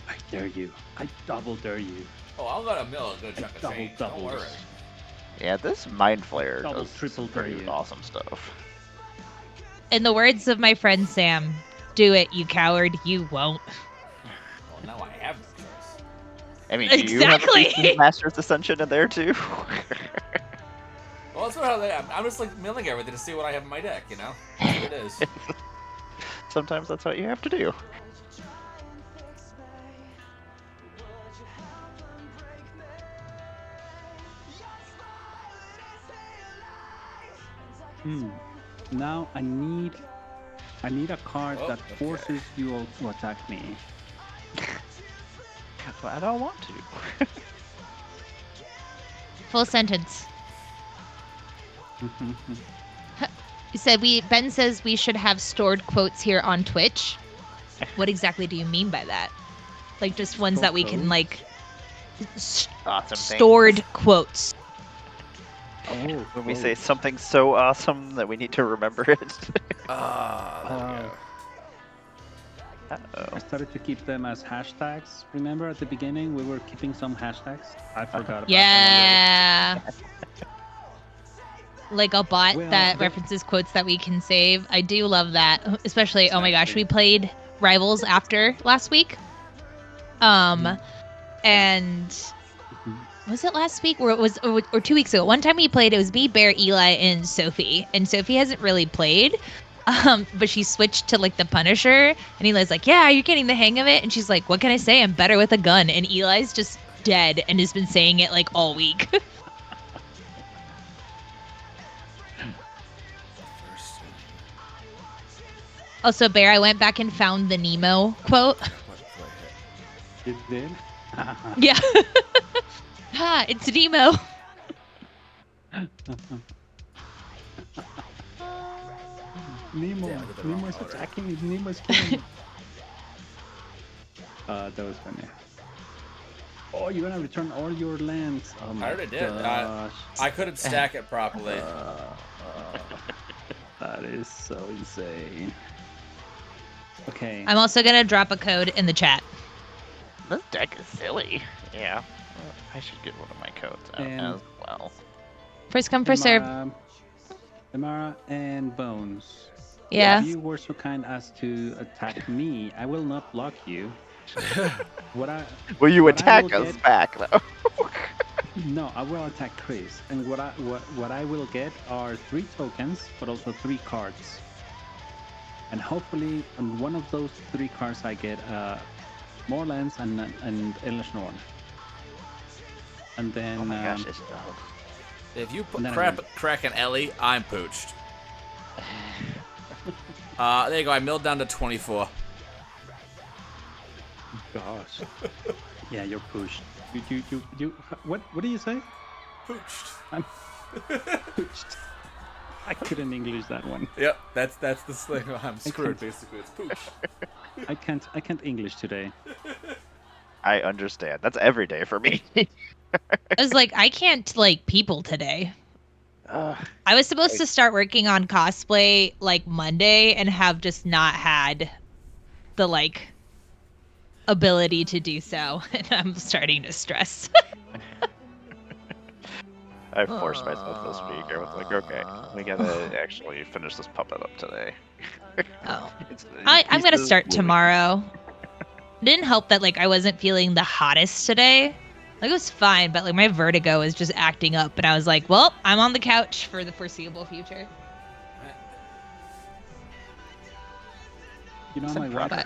I dare you. I double dare you. Oh, I'm gonna mill a good chunk of double change. Don't doubles. worry. Yeah, this Mind Flayer Double, does triple some pretty W. awesome stuff. In the words of my friend Sam, do it, you coward, you won't. Well, now I have no choice. I mean, do you have a Exactly. piece of Master's Ascension in there too? Well, that's what I'm just like milling everything to see what I have in my deck, you know? That's what it is. Sometimes that's what you have to do. Now I need a card Oh, that okay. forces you all to attack me. But I don't want to. Full sentence. You said Ben says we should have stored quotes here on Twitch. What exactly do you mean by that? Like just ones that we can Quotes? like Awesome things. stored quotes. Oh, When we say something so awesome that we need to remember it. There we go. Uh-oh. I started to keep them as hashtags. Remember at the beginning we were keeping some hashtags? I forgot about them. Yeah. Like a bot Well, that the- references quotes that we can save. I do love that. Especially, oh my gosh, Exactly. we played Rivals after last week. And was it last week or or 2 weeks ago? One time we played, it was me, Bear, Eli, and Sophie. And Sophie hasn't really played. But she switched to like the Punisher, and Eli's like, "Yeah, you're getting the hang of it." And she's like, "What can I say? I'm better with a gun." And Eli's just dead and has been saying it like all week. Also, Bear, I went back and found the Nemo quote. It did? Yeah. Ha, it's Nemo. Nemo. Damn, I did the wrong Nemo's order. attacking me. Nemo's killing me. That was funny. Oh, you're gonna return all your lands. Oh my I already did. gosh. I couldn't stack it properly. That is so insane. Okay. I'm also gonna drop a code in the chat. This deck is silly. Yeah. I should get one of my codes out And- as well. First come, first serve. Amara and Bones. Yeah. If you were so kind as to attack me, I will not block you. Will you what I attack will us get- back though? No, I will attack Chris, and what I will get are 3 tokens, but also 3 cards. And hopefully, on one of those 3 cards, I get more lands and Endless Norn. And then Oh my gosh, this dog. If you put No, no, crap no. crack an Ellie, I'm pooched. There you go. I milled down to 24. gosh, yeah, you're pushed. You. What do you say? Pooched. I'm pushed. I couldn't English that one. Yep, that's the slang. I'm screwed. can't- Basically, it's pooch. I can't English today. I understand. That's every day for me. I was like, I can't like people today. Ugh. I was supposed to start working on cosplay like Monday and have just not had the like ability to do so. And I'm starting to stress. I forced myself this week. I was like, okay, we gotta actually finish this puppet up today. Oh. It's- I'm gonna pieces start moving. tomorrow. It didn't help that like I wasn't feeling the hottest today. Like it was fine, but like my vertigo was just acting up, and I was like, well, I'm on the couch for the foreseeable future. You know, Some my wife product.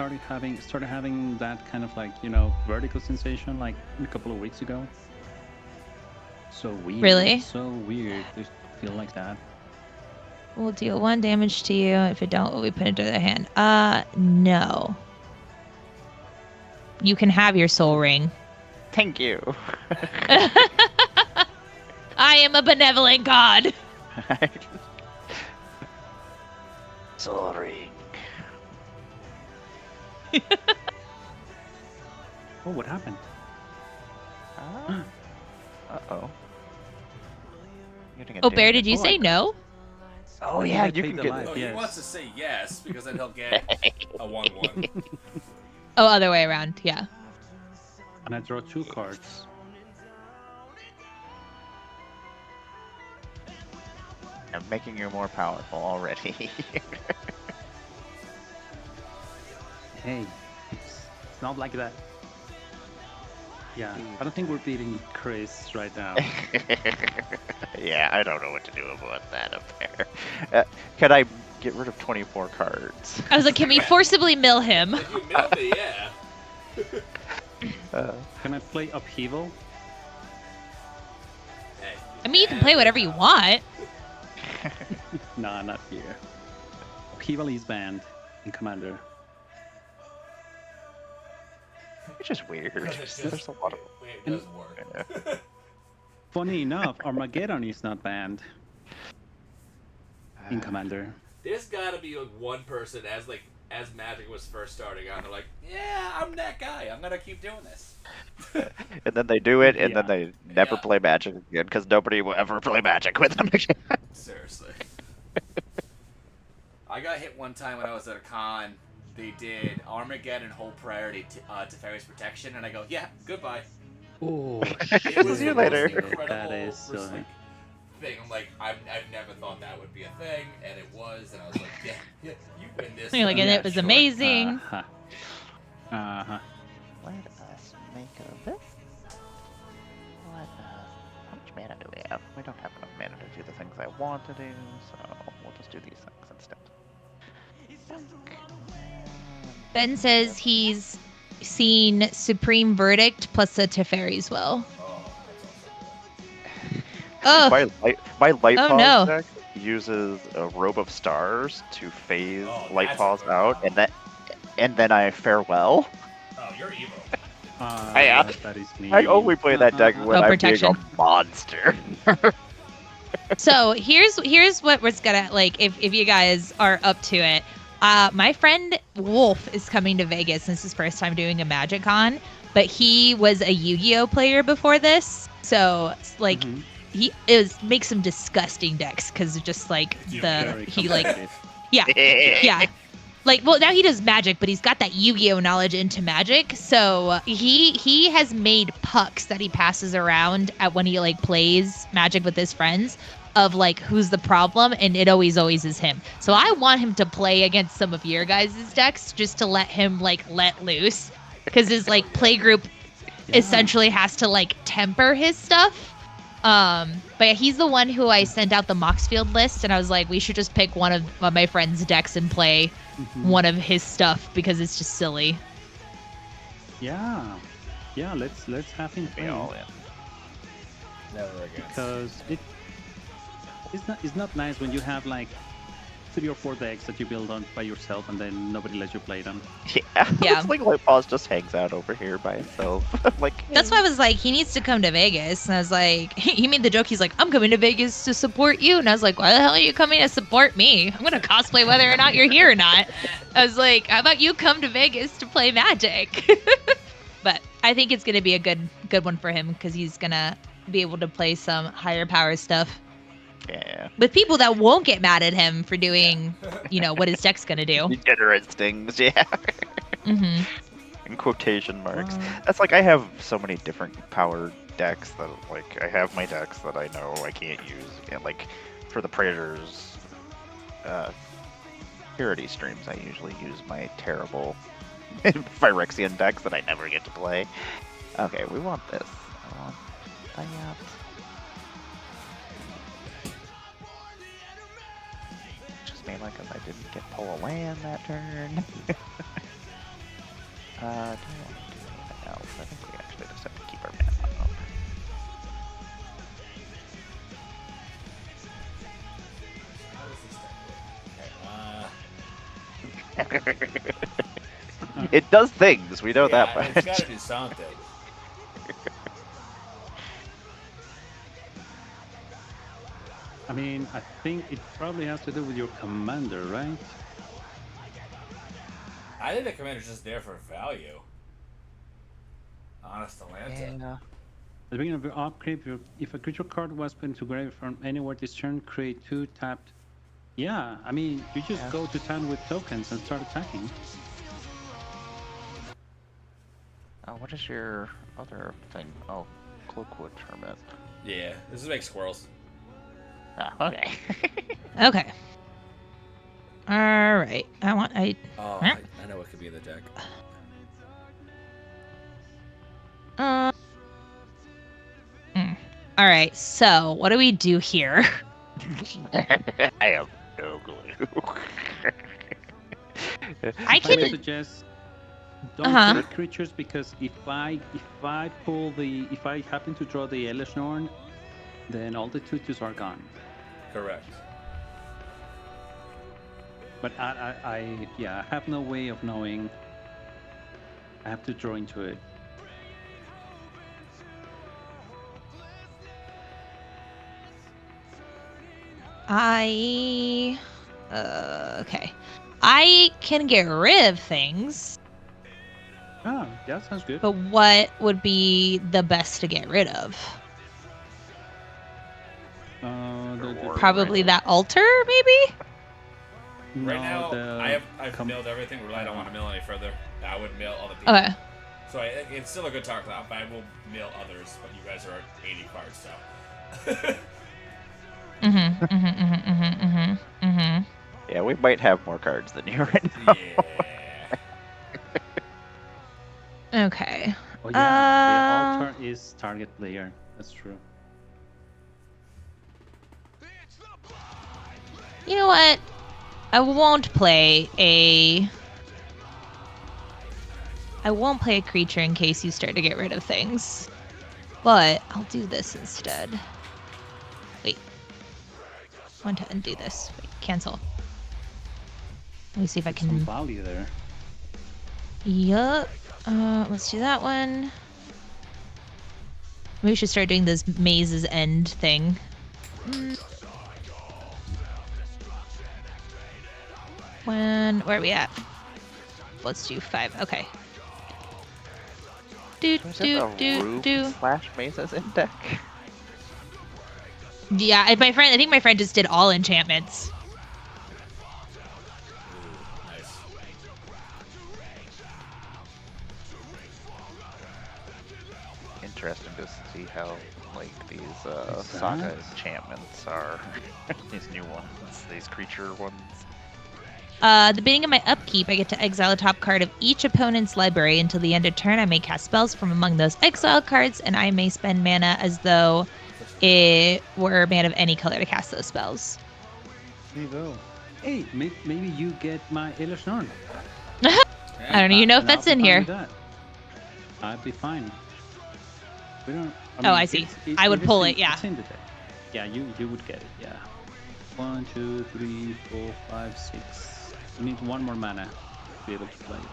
started having that kind of like, vertigo sensation like a couple of weeks ago. So weird. Really? So weird. Just feel like that. We'll deal 1 damage to you. If it don't, we put it to the hand. No. You can have your soul ring. Thank you. I am a benevolent god. Sorry. Oh, what happened? Uh-oh. Oh, Bear, did you Oh, say I- no? Oh I yeah, think I you paid can the get life. Oh, Yes. he wants to say yes because then he'll get a 1/1. Oh, other way around. Yeah. And I draw 2 cards. I'm making you more powerful already. Hey, it's not like that. Yeah, I don't think we're beating Chris right now. Yeah, I don't know what to do about that up there. Could I get rid of 24 cards? I was like, can we forcibly mill him? If you mill me, yeah. Can I play Upheaval? Hey, I mean, you can play whatever you want. Nah, not here. Upheaval is banned in Commander. Which is weird. Because There's a lot of. it does work. Funny enough, Armageddon is not banned in Commander. There's gotta be like one person as Magic was first starting out, they're like, yeah, I'm that guy. I'm gonna keep doing this. And then they do it, and then Yeah. they never Yeah. play Magic again because nobody will ever play Magic with them again. Seriously. I got hit one time when I was at a con. They did Armageddon hold priority to Fairy's Protection, and I go, yeah, goodbye. Oh, It was See you the most later. incredible That is just, silly. like, thing. I'm like, I've never thought that would be a thing, and it was, and I was like, yeah, you win this. You're like, and yeah, it was sure. amazing. Uh-huh. Uh-huh. Let us make a this. How much mana do we have? We don't have enough mana to do the things I want to do, so we'll just do these things instead. Ben says he's seen Supreme Verdict plus a Teferi's Will. Oh, that's also good. Oh, My light Oh, pause no. deck uses a robe of stars to phase Oh, light that's pause a good out, combo. and then I farewell. Oh, you're evil. That is me. I only play that deck when Oh, I'm protection. being a monster. so here's what we're gonna like if you guys are up to it. My friend Wolf is coming to Vegas. This is his first time doing a Magic Con, but he was a Yu-Gi-Oh player before this, so like Mhm. he makes some disgusting decks because just like Very he like competitive. yeah. Like, well, now he does Magic, but he's got that Yu-Gi-Oh knowledge into Magic. So he has made pucks that he passes around at when he like plays Magic with his friends of like who's the problem, and it always is him. So I want him to play against some of your guys' decks just to let him like let loose, because his like play group Yeah. essentially has to like temper his stuff. But yeah, he's the one who I sent out the Moxfield list, and I was like, we should just pick one of my friend's decks and play Mhm. one of his stuff because it's just silly. Yeah. Yeah, let's have him Be play. all in. Never again. Because it's not nice when you have like 3 or 4 decks that you build on by yourself and then nobody lets you play them. Yeah. Yeah. It's like light pause just hangs out over here by itself. Like That's why I was like, he needs to come to Vegas. And I was like, he made the joke. He's like, I'm coming to Vegas to support you. And I was like, why the hell are you coming to support me? I'm going to cosplay whether or not you're here or not. I was like, how about you come to Vegas to play Magic? But I think it's going to be a good one for him because he's going to be able to play some higher power stuff yeah. with people that won't get mad at him for doing, what his deck's going to do. Degenerate stings, yeah. hmm in quotation marks. Well, That's like I have so many different power decks that like I have my decks that I know I can't use. And like for the Praetors purity streams, I usually use my terrible Phyrexian decks that I never get to play. Okay, we want this. I want that. Just mainly because I didn't get pull a land that turn. Do we want to do anything else? I think we actually just have to keep our mana up. It does things, we know that much. It's gotta do something. I mean, I think it probably has to do with your commander, right? I think the commander's just there for value. Honest Atlanta. Yeah. At the beginning of your upkeep, if a creature card was put into grave from anywhere this turn, create 2 tapped. Yeah, I mean, you just go to town with tokens and start attacking. What is your other thing? Oh, Cloakwood Hermit. Yeah, this is make squirrels. Ah, okay. Okay. All right. Oh, I know what could be in the deck. All right. So what do we do here? I have no clue. I If I may can. suggest, don't Uh-huh. create creatures because if I happen to draw the Elishnorn, then all the tutus are gone. Correct. But I have no way of knowing. I have to draw into it. Okay. I can get rid of things, Ah, yeah, sounds good. but what would be the best to get rid of? Probably that altar, maybe? Right No, now, I've milled everything. Really, I don't want to mill any further. I would mill other people. Okay. So it's still a good talk out, but I will mill others. But you guys are at 80 cards, so. Yeah, we might have more cards than you right now. Yeah. Okay. Oh yeah, the altar is target player. That's true. You know what? I won't play a creature in case you start to get rid of things. But I'll do this instead. Wait. I want to undo this. Wait, cancel. Let me see if I Some can. value there. Yup. Let's do that one. Maybe we should start doing this Maze's End thing. Where are we at? Let's do 5. Okay. Is it a Rube / Mesa's in deck? Yeah, I think my friend just did all enchantments. Nice. Interesting to see how like these saga enchantments are. These new ones, these creature ones. The beginning of my upkeep, I get to exile a top card of each opponent's library. Until the end of turn, I may cast spells from among those exiled cards, and I may spend mana as though it were mana of any color to cast those spells. There you go. Hey, maybe you get my Elishnorn. I don't even know if And I'll that's be in fine here. with that. I'd be fine. We don't. I see. I would pull it, yeah. It's in the deck. Yeah, you would get it. Yeah. 1, 2, 3, 4, 5, 6. You need 1 more mana to be able to play it.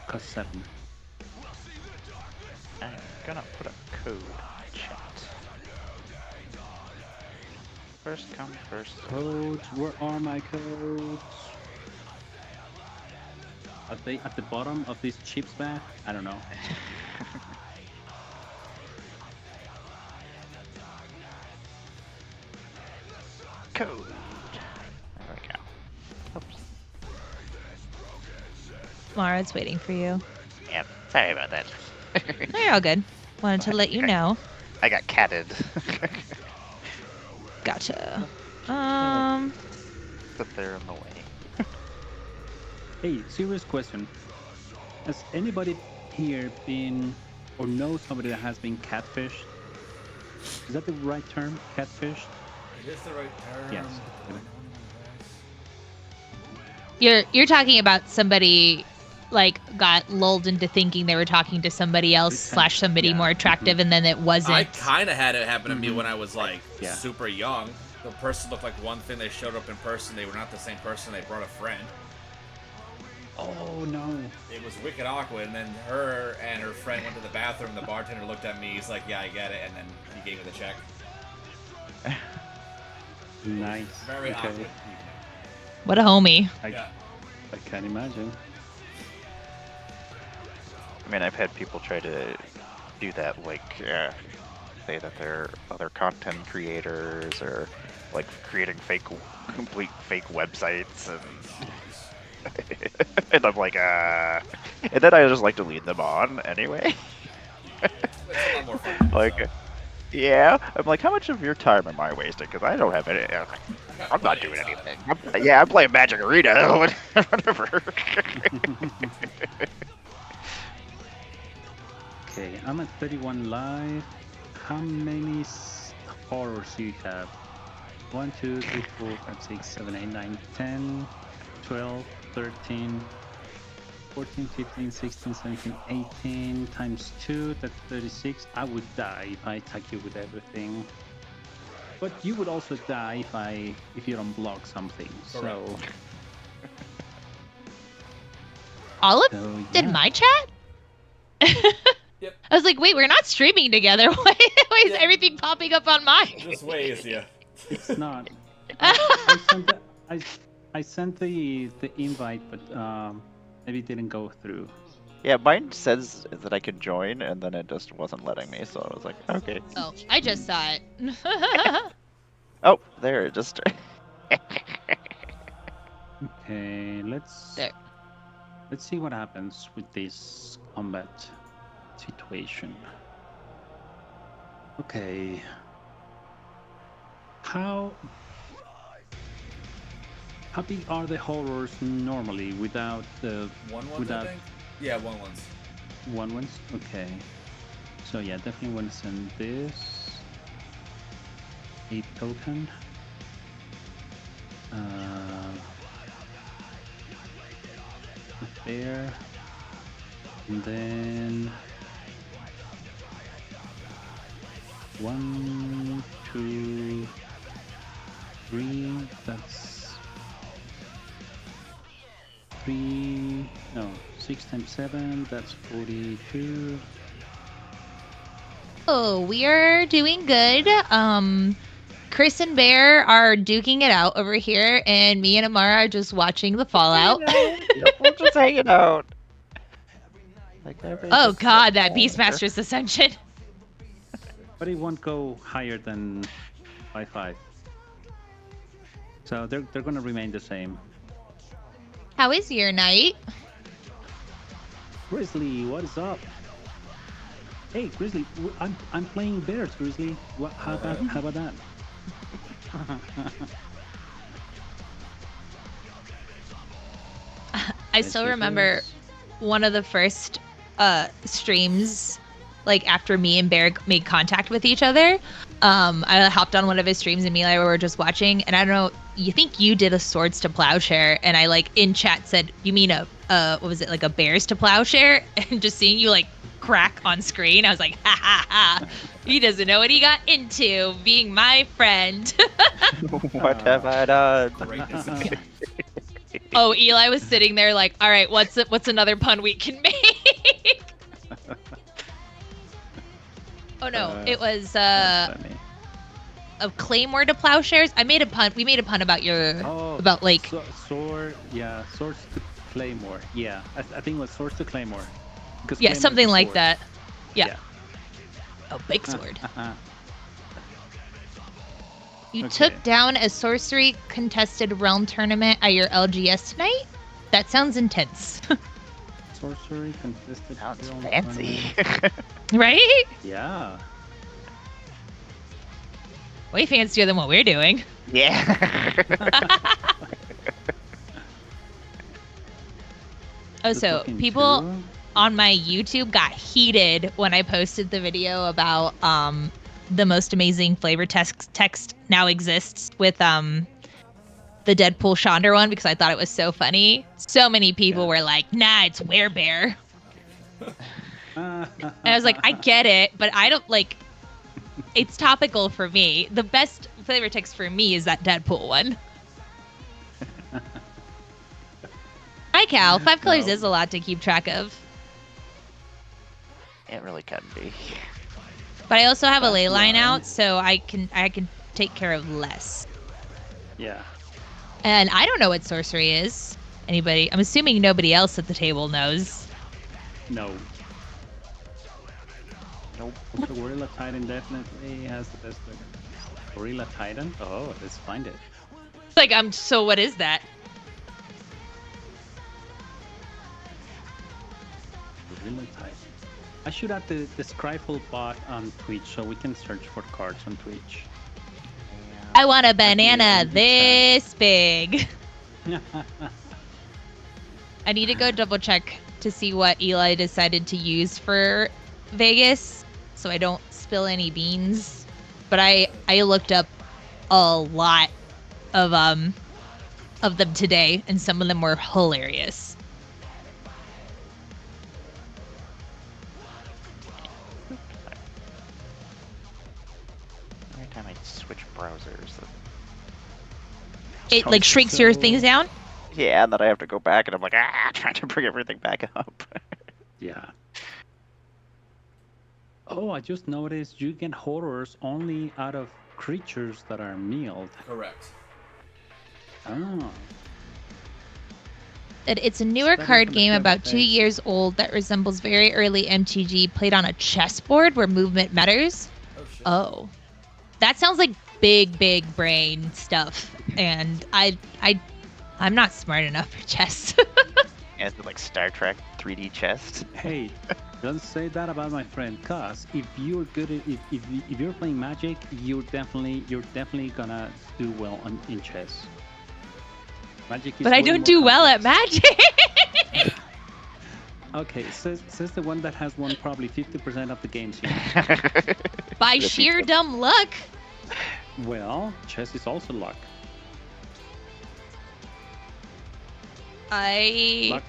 Cost 7. I'm gonna put a code in chat. First come, first serve. Codes. Where are my codes? Are they at the bottom of this chips bag? I don't know. Code. There we go. Oops. Mara's waiting for you. Yeah, sorry about that. No, you're all good. Wanted to let you know. I got catted. Gotcha. Sit there in the way. Hey, serious question. Has anybody here been or know somebody that has been catfished? Is that the right term? Catfished? It is the right term. Yes. You're talking about somebody like got lulled into thinking they were talking to somebody else / somebody Yeah. more attractive, and then it wasn't. I kind of had it happen to me when I was like Yeah. super young. The person looked like one thing. They showed up in person. They were not the same person. They brought a friend. Oh no. It was wicked awkward. And then her and her friend went to the bathroom. The bartender looked at me. He's like, "Yeah, I get it." And then he gave me the check. Nice. Very Okay. awkward. What a homie. Yeah. I can't imagine. I mean, I've had people try to do that, like, say that they're other content creators or, like, creating complete fake websites, and, and I'm like, and then I just like to lead them on anyway. It's a lot more fun. Like, yeah, I'm like, how much of your time am I wasting? Because I don't have any. I'm not doing anything. I'm playing Magic Arena. Whatever. Okay, I'm at 31 live. How many horrors do you have? 1, 2, 3, 4, 5, 6, 7, 8, 9, 10, 12, 13, 14, 15, 16, 17, 18 times 2, that's 36. I would die if I attack you with everything. But you would also die if you don't block something. So All of So, in yeah. my chat? Yep. I was like, wait, we're not streaming together. Why is Yeah. everything popping up on mine? Just ways, yeah. It's not. I sent the invite, but maybe it didn't go through. Yeah, mine says that I can join, and then it just wasn't letting me, so I was like, okay. Oh, I just saw it. Oh, there, it just... Okay, There. let's see what happens with this combat situation. Okay. How big are the horrors normally without the 1-1s, without I think? Yeah, 1-1s. 1-1s? Okay. So yeah, definitely want to send this 8 token. There. And then 1, 2, 3. That's 3. No, 6 times 7. That's 42. Oh, we are doing good. Chris and Bear are duking it out over here, and me and Amara are just watching the fallout. We're just hanging out. Like, Oh god, that Beastmaster's Ascension. But it won't go higher than 5/5. So they're gonna remain the same. How is your night? Grizzly, what is up? Hey, Grizzly, I'm playing bears, Grizzly. What? How about that? I still remember one of the first streams, like after me and Bear made contact with each other. I hopped on one of his streams and me and I were just watching, and I don't know, you think you did a Swords to Plowshare, and I like in chat said, you mean a what was it, like a Bears to Plowshare? And just seeing you like crack on screen, I was like, ha ha ha, he doesn't know what he got into being my friend. What have I done? Greatness. Oh, Eli was sitting there like, all right, what's another pun we can make? Oh no, it was That's funny. a Claymore to Plowshares. We made a pun about your about like Swords to Claymore. Yeah, I think it was Swords to Claymore. Because yeah, Claymore's something a like sword. that. Yeah. Yeah. Oh, big sword. You Okay. took down a sorcery contested realm tournament at your LGS tonight? That sounds intense. sorcery contested. Sounds field fancy. tournament. Right? Yeah. Way fancier than what we're doing. Yeah. Oh, Just so looking people too. on my YouTube got heated when I posted the video about the most amazing flavor text now exists with the Deadpool Chandra one because I thought it was so funny. So many people were like, "Nah, it's werebear." And I was like, "I get it, but I don't like." It's topical for me. The best flavor text for me is that Deadpool one. Hi, Cal. 5 colors No. is a lot to keep track of. It really can be. But I also have a That's ley line right. out, so I can take care of less. Yeah. And I don't know what sorcery is. Anybody? I'm assuming nobody else at the table knows. No. Nope. Also, Gorilla Titan definitely has the best look. Gorilla Titan? Oh, let's find it. Like, so what is that? Gorilla Titan. I should add the Scryfall bot on Twitch so we can search for cards on Twitch. I want a banana in the this big. I need to go double check to see what Eli decided to use for Vegas so I don't spill any beans. But I looked up a lot of them today, and some of them were hilarious. Every time I switch browsers. It like shrinks your things down. Yeah, and then I have to go back and I'm like, trying to bring everything back up. Yeah. Oh, I just noticed you get horrors only out of creatures that are milled. Correct. Oh. It's a newer Study card from the game clever about 2 face. years old that resembles very early MTG played on a chessboard where movement matters. Oh shit. Oh, that sounds like big brain stuff, and I'm not smart enough for chess. Yeah, it's like Star Trek 3D chest. Hey, don't say that about my friend. Cause if you're good at if you're playing Magic, you're definitely gonna do well in chess. Magic is But I way don't more do well at complex. Magic. Okay, says the one that has won probably 50% of the games here. By The sheer people. dumb luck. Well, chess is also luck. I Luck.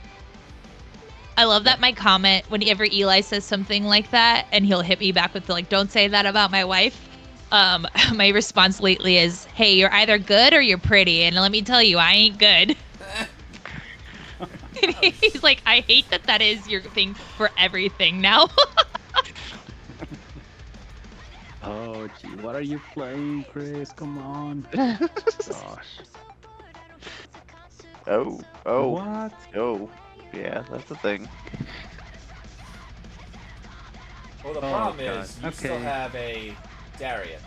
love that my comment whenever Eli says something like that, and he'll hit me back with the, like, "Don't say that about my wife." My response lately is, "Hey, you're either good or you're pretty, and let me tell you, I ain't good." And he's like, "I hate that is your thing for everything now." Oh, gee, what are you playing, Chris? Come on. Gosh. Oh. What? Oh. Yeah, that's the thing. Well, the Oh, problem God. is you still Okay. have a Darian.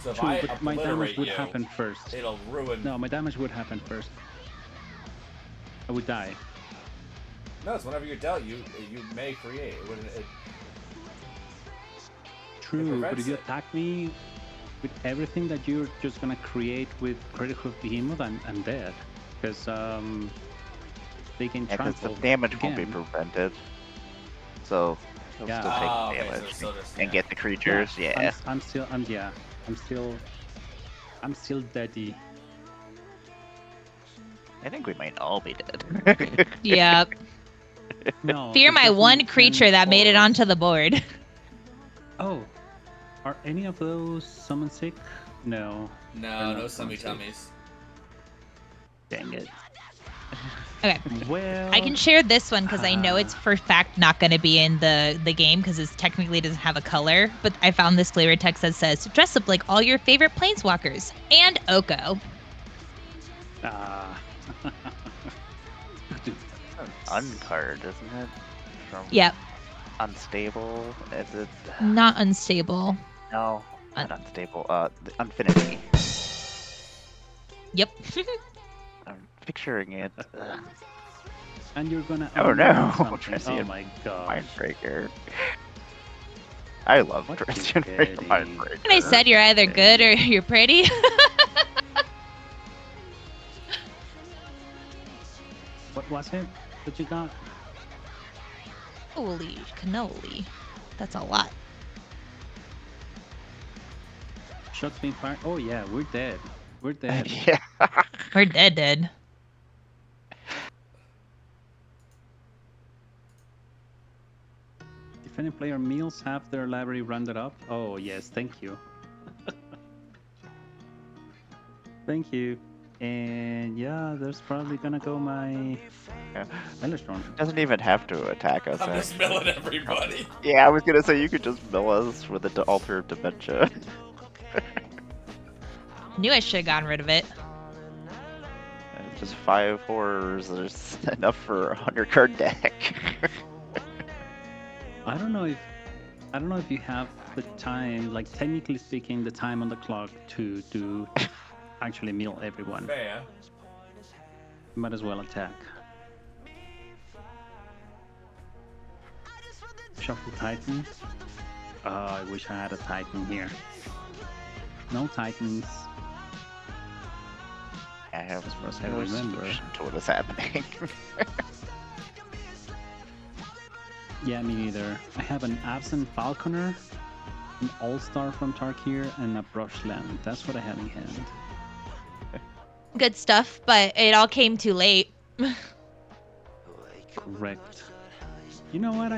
So if True, I but my damage obliterate would you, happen first. it'll ruin. No, my damage would happen first. I would die. No, it's whenever you're dealt, you may create. It True, but prevents if you it. attack me with everything that you're just gonna create with Critical Behemoth, I'm dead. Because they can Yeah, because the trample damage won't be again. prevented. So he'll Yeah. still take Oh, okay, so damage it's still just- and yeah. get the creatures. Yeah. I'm still deady. I think we might all be dead. Yep. No. Fear there's my one definitely creature 10 that made it horrors. onto the board. Oh, are any of those summon sick? No. No, They're no not summy summon tummies. Dang it. Okay. Well, I can share this one because I know it's for fact not going to be in the game because it technically doesn't have a color. But I found this flavor text that says, "Dress up like all your favorite planeswalkers and Oko." Ah. Uncard, isn't it? From Yep. Unstable. Is it? Not unstable. No, not unstable. The Infinity. Yep. I'm picturing it. Ugh. And you're gonna. Oh no! something. Transient Oh my gosh. Mindbreaker. I love What Transient you getting? Mindbreaker. And I said you're either good or you're pretty. What was it that you got? Holy cannoli. That's a lot. Shots being fired. Oh yeah, we're dead. We're dead. Yeah. We're dead. If any player meals have their library rounded up. Oh yes, thank you. Thank you. And yeah, there's probably gonna go my Yeah. Ellerstrom. Doesn't even have to attack us. I'm just actually. milling everybody. Yeah, I was gonna say you could just mill us with the altar of dementia. Knew I should have gotten rid of it. Just 5 horrors. There's enough for a 100-card deck. I don't know if you have the time, like technically speaking, the time on the clock to actually mill everyone. Fair. Might as well attack. Shuffle Titan. Oh, I wish I had a Titan here. No Titans. I have I no remember. solution to what is happening. Yeah, me neither. I have an Absent Falconer, an All-Star from Tarkir, and a Brushland. That's what I have in hand. Good stuff, but it all came too late. Correct. You know what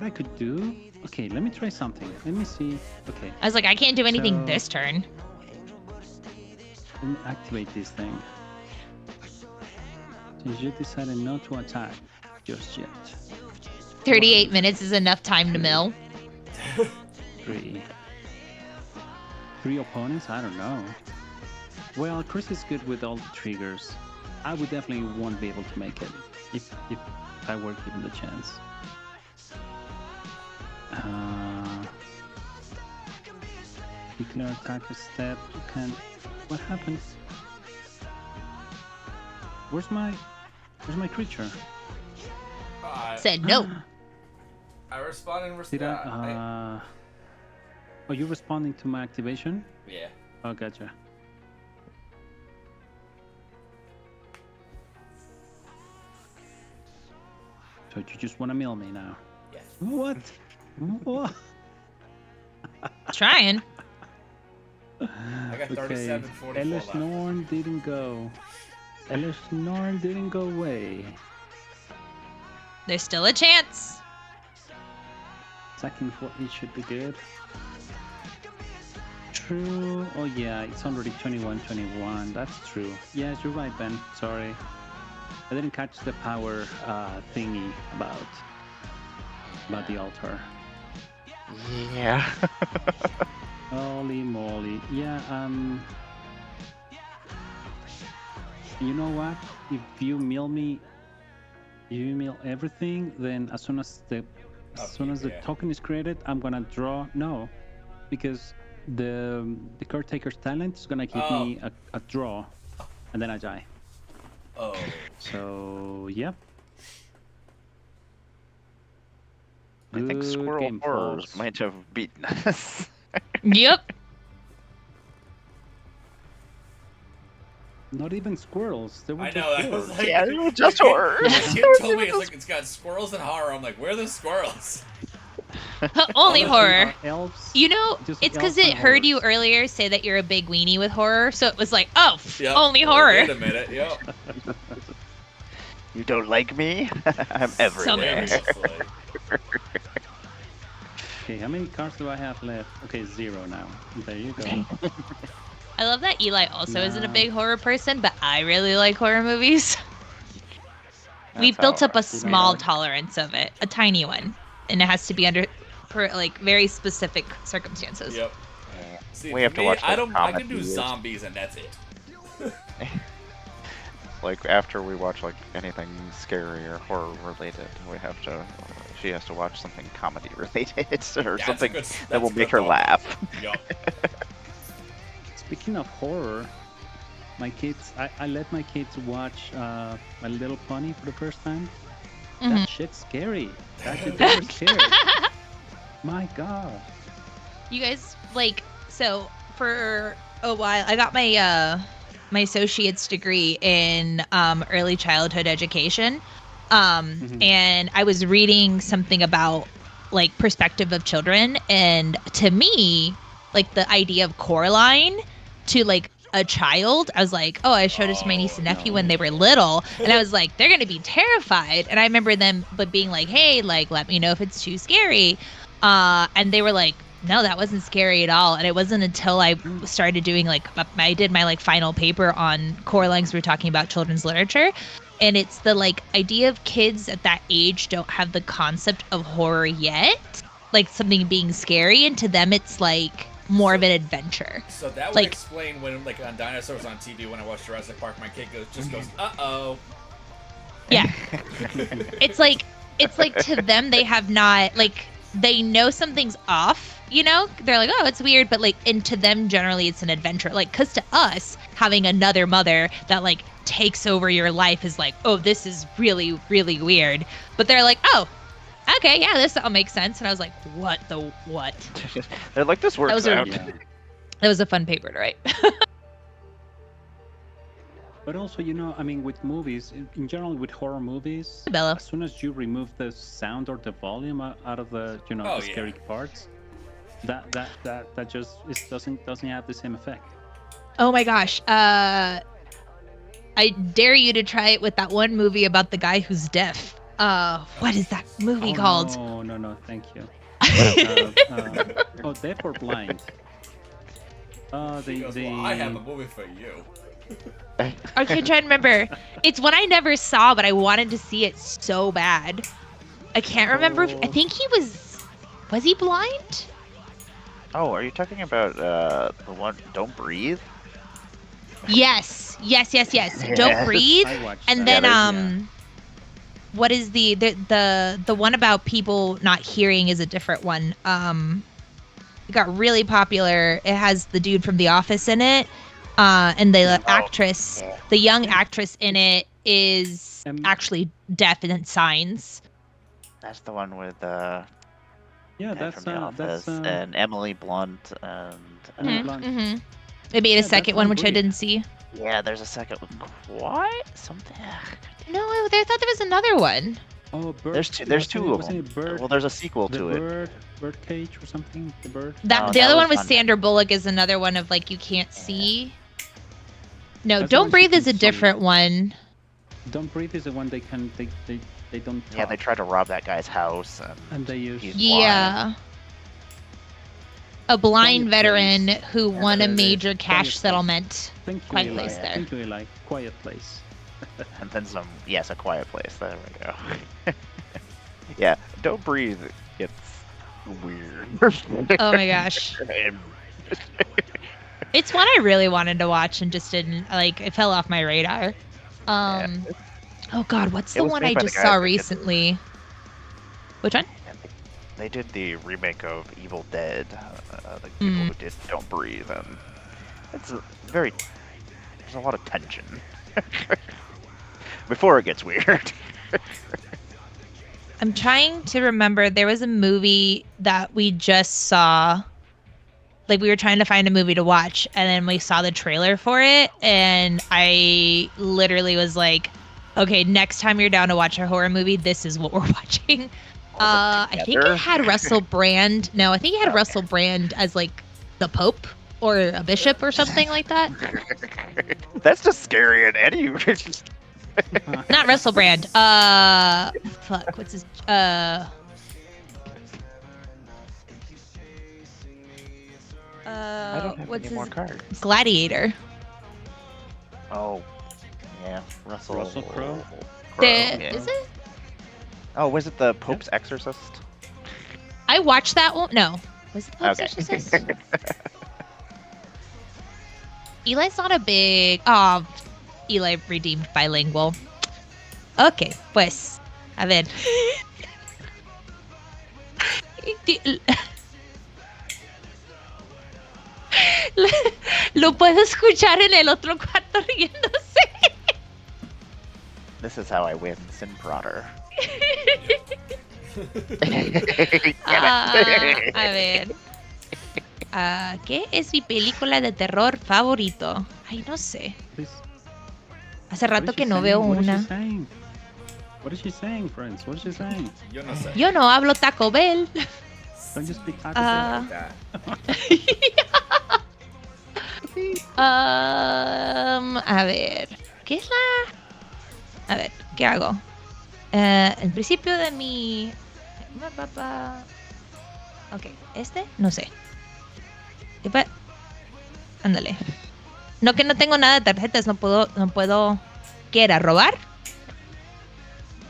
I could do? Okay, let me try something. Let me see. Okay, I was like, I can't do anything So- this turn. let me activate this thing. Since you decided not to attack just yet. 38 minutes is enough time to mill. 3 opponents? I don't know. Well, Chris is good with all the triggers. I would definitely won't be able to make it if I were given the chance. Declare attacker step. You can. What happened? Where's my creature? Said no. I responded in Did Oh, you're responding to my activation? Yeah. Oh, gotcha. So you just want to mill me now? Yes. What? What? Trying. I got 37, 44 Elish left. Norn didn't go. Elish Norn didn't go away. There's still a chance. Second for it should be good. True. Oh yeah, it's already 21-21. That's true. Yes, you're right, Ben. Sorry. I didn't catch the power thingy about the altar. Yeah. Holy moly. Yeah, you know what? If you mill everything, then as soon as the Yeah. token is created, I'm gonna draw. No, because the caretaker's talent is gonna give me a draw, and then I die. Oh. So yeah. I think Good Squirrel game, Horrors folks. might have beaten us. Yep. Not even squirrels. They were I just know, that was horrors. like... Yeah, they were just horrors. The kid told me it's got squirrels and horror. I'm like, where are the squirrels? Only horror. Elves. You know, Just it's because elves it and heard you horrors. earlier say that you're a big weenie with horror, so it was like, oh, Yep. only Well, horror. Wait a minute, yep. You don't like me? I'm everywhere. Seriously. Okay, how many cards do I have left? Okay, 0 now. There you go. I love that Eli also isn't a Nah. big horror person, but I really like horror movies. We've That's built up a alright. small Yeah. tolerance of it, a tiny one, and it has to be under for like very specific circumstances. Yep. See, We for have to me, watch I those don't. I can do comedies. zombies and that's it. Like after we watch like anything scary or horror related, we have to. She has to watch something comedy related or Yeah, something that's that will a make good her thought. laugh. Yup. Speaking of horror, My kids, I let my kids watch My Little Pony for the first time. Mhm. That shit's scary. That shit, they were scared. My God. You guys so for a while I got my my associate's degree in early childhood education. And I was reading something about like perspective of children, and to me, like the idea of Coraline to like a child, I was like, oh, I showed it to my niece and nephew when they were little, and I was like, they're gonna be terrified. And I remember them but being like, hey, like let me know if it's too scary. And they were like, no, that wasn't scary at all. And it wasn't until I started doing like I did my like final paper on Coraline, because we were talking about children's literature. And it's the like idea of kids at that age don't have the concept of horror yet, like something being scary, and to them it's like more of an adventure. So that would Like- explain when, like, on Dinosaurs on TV, when I watch Jurassic Park, my kid goes, uh-oh. Yeah. It's like to them, they have not, like, they know something's off, you know? They're like, oh, it's weird, but like, and to them, generally, it's an adventure. Like, because to us, having another mother that like takes over your life is like, oh, this is really, really weird. But they're like, oh, okay, yeah, this all makes sense. And I was like, what the what? They're like, this works was a- out. Yeah. That was a fun paper to write. But also, you know, I mean, with movies, in general, with horror movies, Bella. as soon as you remove the sound or the volume out of the, you know, Oh, the yeah. scary parts, that just doesn't have the same effect. Oh my gosh. I dare you to try it with that one movie about the guy who's deaf. What is that movie called? No, thank you. Oh, deaf or blind? He goes, well, I have a movie for you. I can try to remember. It's one I never saw, but I wanted to see it so bad. I can't remember. I think he was he blind? Oh, are you talking about the one Don't Breathe? Yes. Don't Yes. breathe. I watched And that. then what is the one about people not hearing is a different one. It got really popular. It has the dude from The Office in it. And the actress, the young actress in it is actually deaf and signs. That's the one with Yeah, Ted that's from The Office that's and Emily Blunt and Mhm, Blonde. mhm. They made a Yeah, second that's one, on which I Breathe. didn't see. yeah, there's a second one. What? Something. No, I thought there was another one. Oh, bird. There's two of wasn't them. it bird? Well, there's a sequel the to it. bird cage or something. The bird. That Oh, the that other was one with on Sandra Bullock is another one of like you can't see. No, That's the Don't one she Breathe is a can see. different one. Don't breathe is the one they don't talk. Yeah, they try to rob that guy's house, and they use. He's Yeah. A blind Quiet veteran Place. who won a There it is. major Quiet cash Place. settlement. Thank you, Quiet Eli. Place there. Thank you, Eli. Quiet Place. and then some. Yes, A Quiet Place. There we go. Yeah, Don't Breathe gets weird. Oh my gosh. It's one I really wanted to watch and just didn't like it fell off my radar. Oh god, what's It the was one made I by the just guys saw that did- recently? Which one? They did the remake of Evil Dead, the people who did Don't Breathe, and it's there's a lot of tension before it gets weird. I'm trying to remember. There was a movie that we just saw. Like we were trying to find a movie to watch, and then we saw the trailer for it, and I literally was like, "Okay, next time you're down to watch a horror movie, this is what we're watching." I think together? it had Russell Brand. No, I think it had Russell Brand as like the Pope or a bishop or something like that. That's just scary in any. Not Russell Brand. Fuck. What's his? I don't have What's any more his? cards. Gladiator. Oh, yeah, Russell Crowe? yeah. Is it? Oh, was it the Pope's Exorcist? I watched that one. No. Was it the Pope's Okay. Exorcist? Eli's not a big. Oh, Eli redeemed bilingual. Okay, pues. A ver. Lo puedo escuchar en el otro cuarto riéndose. This is how I win Sin Broder. A ver. ¿Qué es mi película de terror favorito? Ay, no sé. Please. Hace rato What is que she no saying? veo What is she una. saying? What is she saying, friends? What is she saying? Yo no sé. Yo no hablo Taco Bell. Don't you speak Taco Ah. That. A ver, ¿qué es la...? A ver, ¿qué hago? El principio de mi... Ok, ¿este? No sé. Ándale. No, que no tengo nada de tarjetas, no puedo... ¿Qué era? ¿Robar?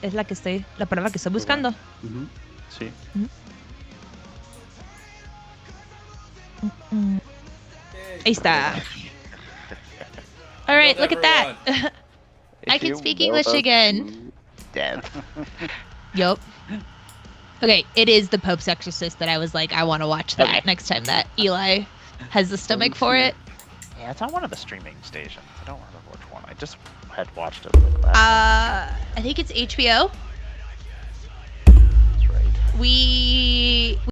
Es la palabra que estoy buscando. Mhm. Sí. Ahí está. Alright, Build look at that. I If can you speak will English us again. to Death. Yup. Okay, it is the Pope's Exorcist that I was like, I want to watch that Okay. next time that Eli has the stomach for it. Yeah, it's on one of the streaming stations. I don't remember which one. I just had watched it like last night. I think it's HBO.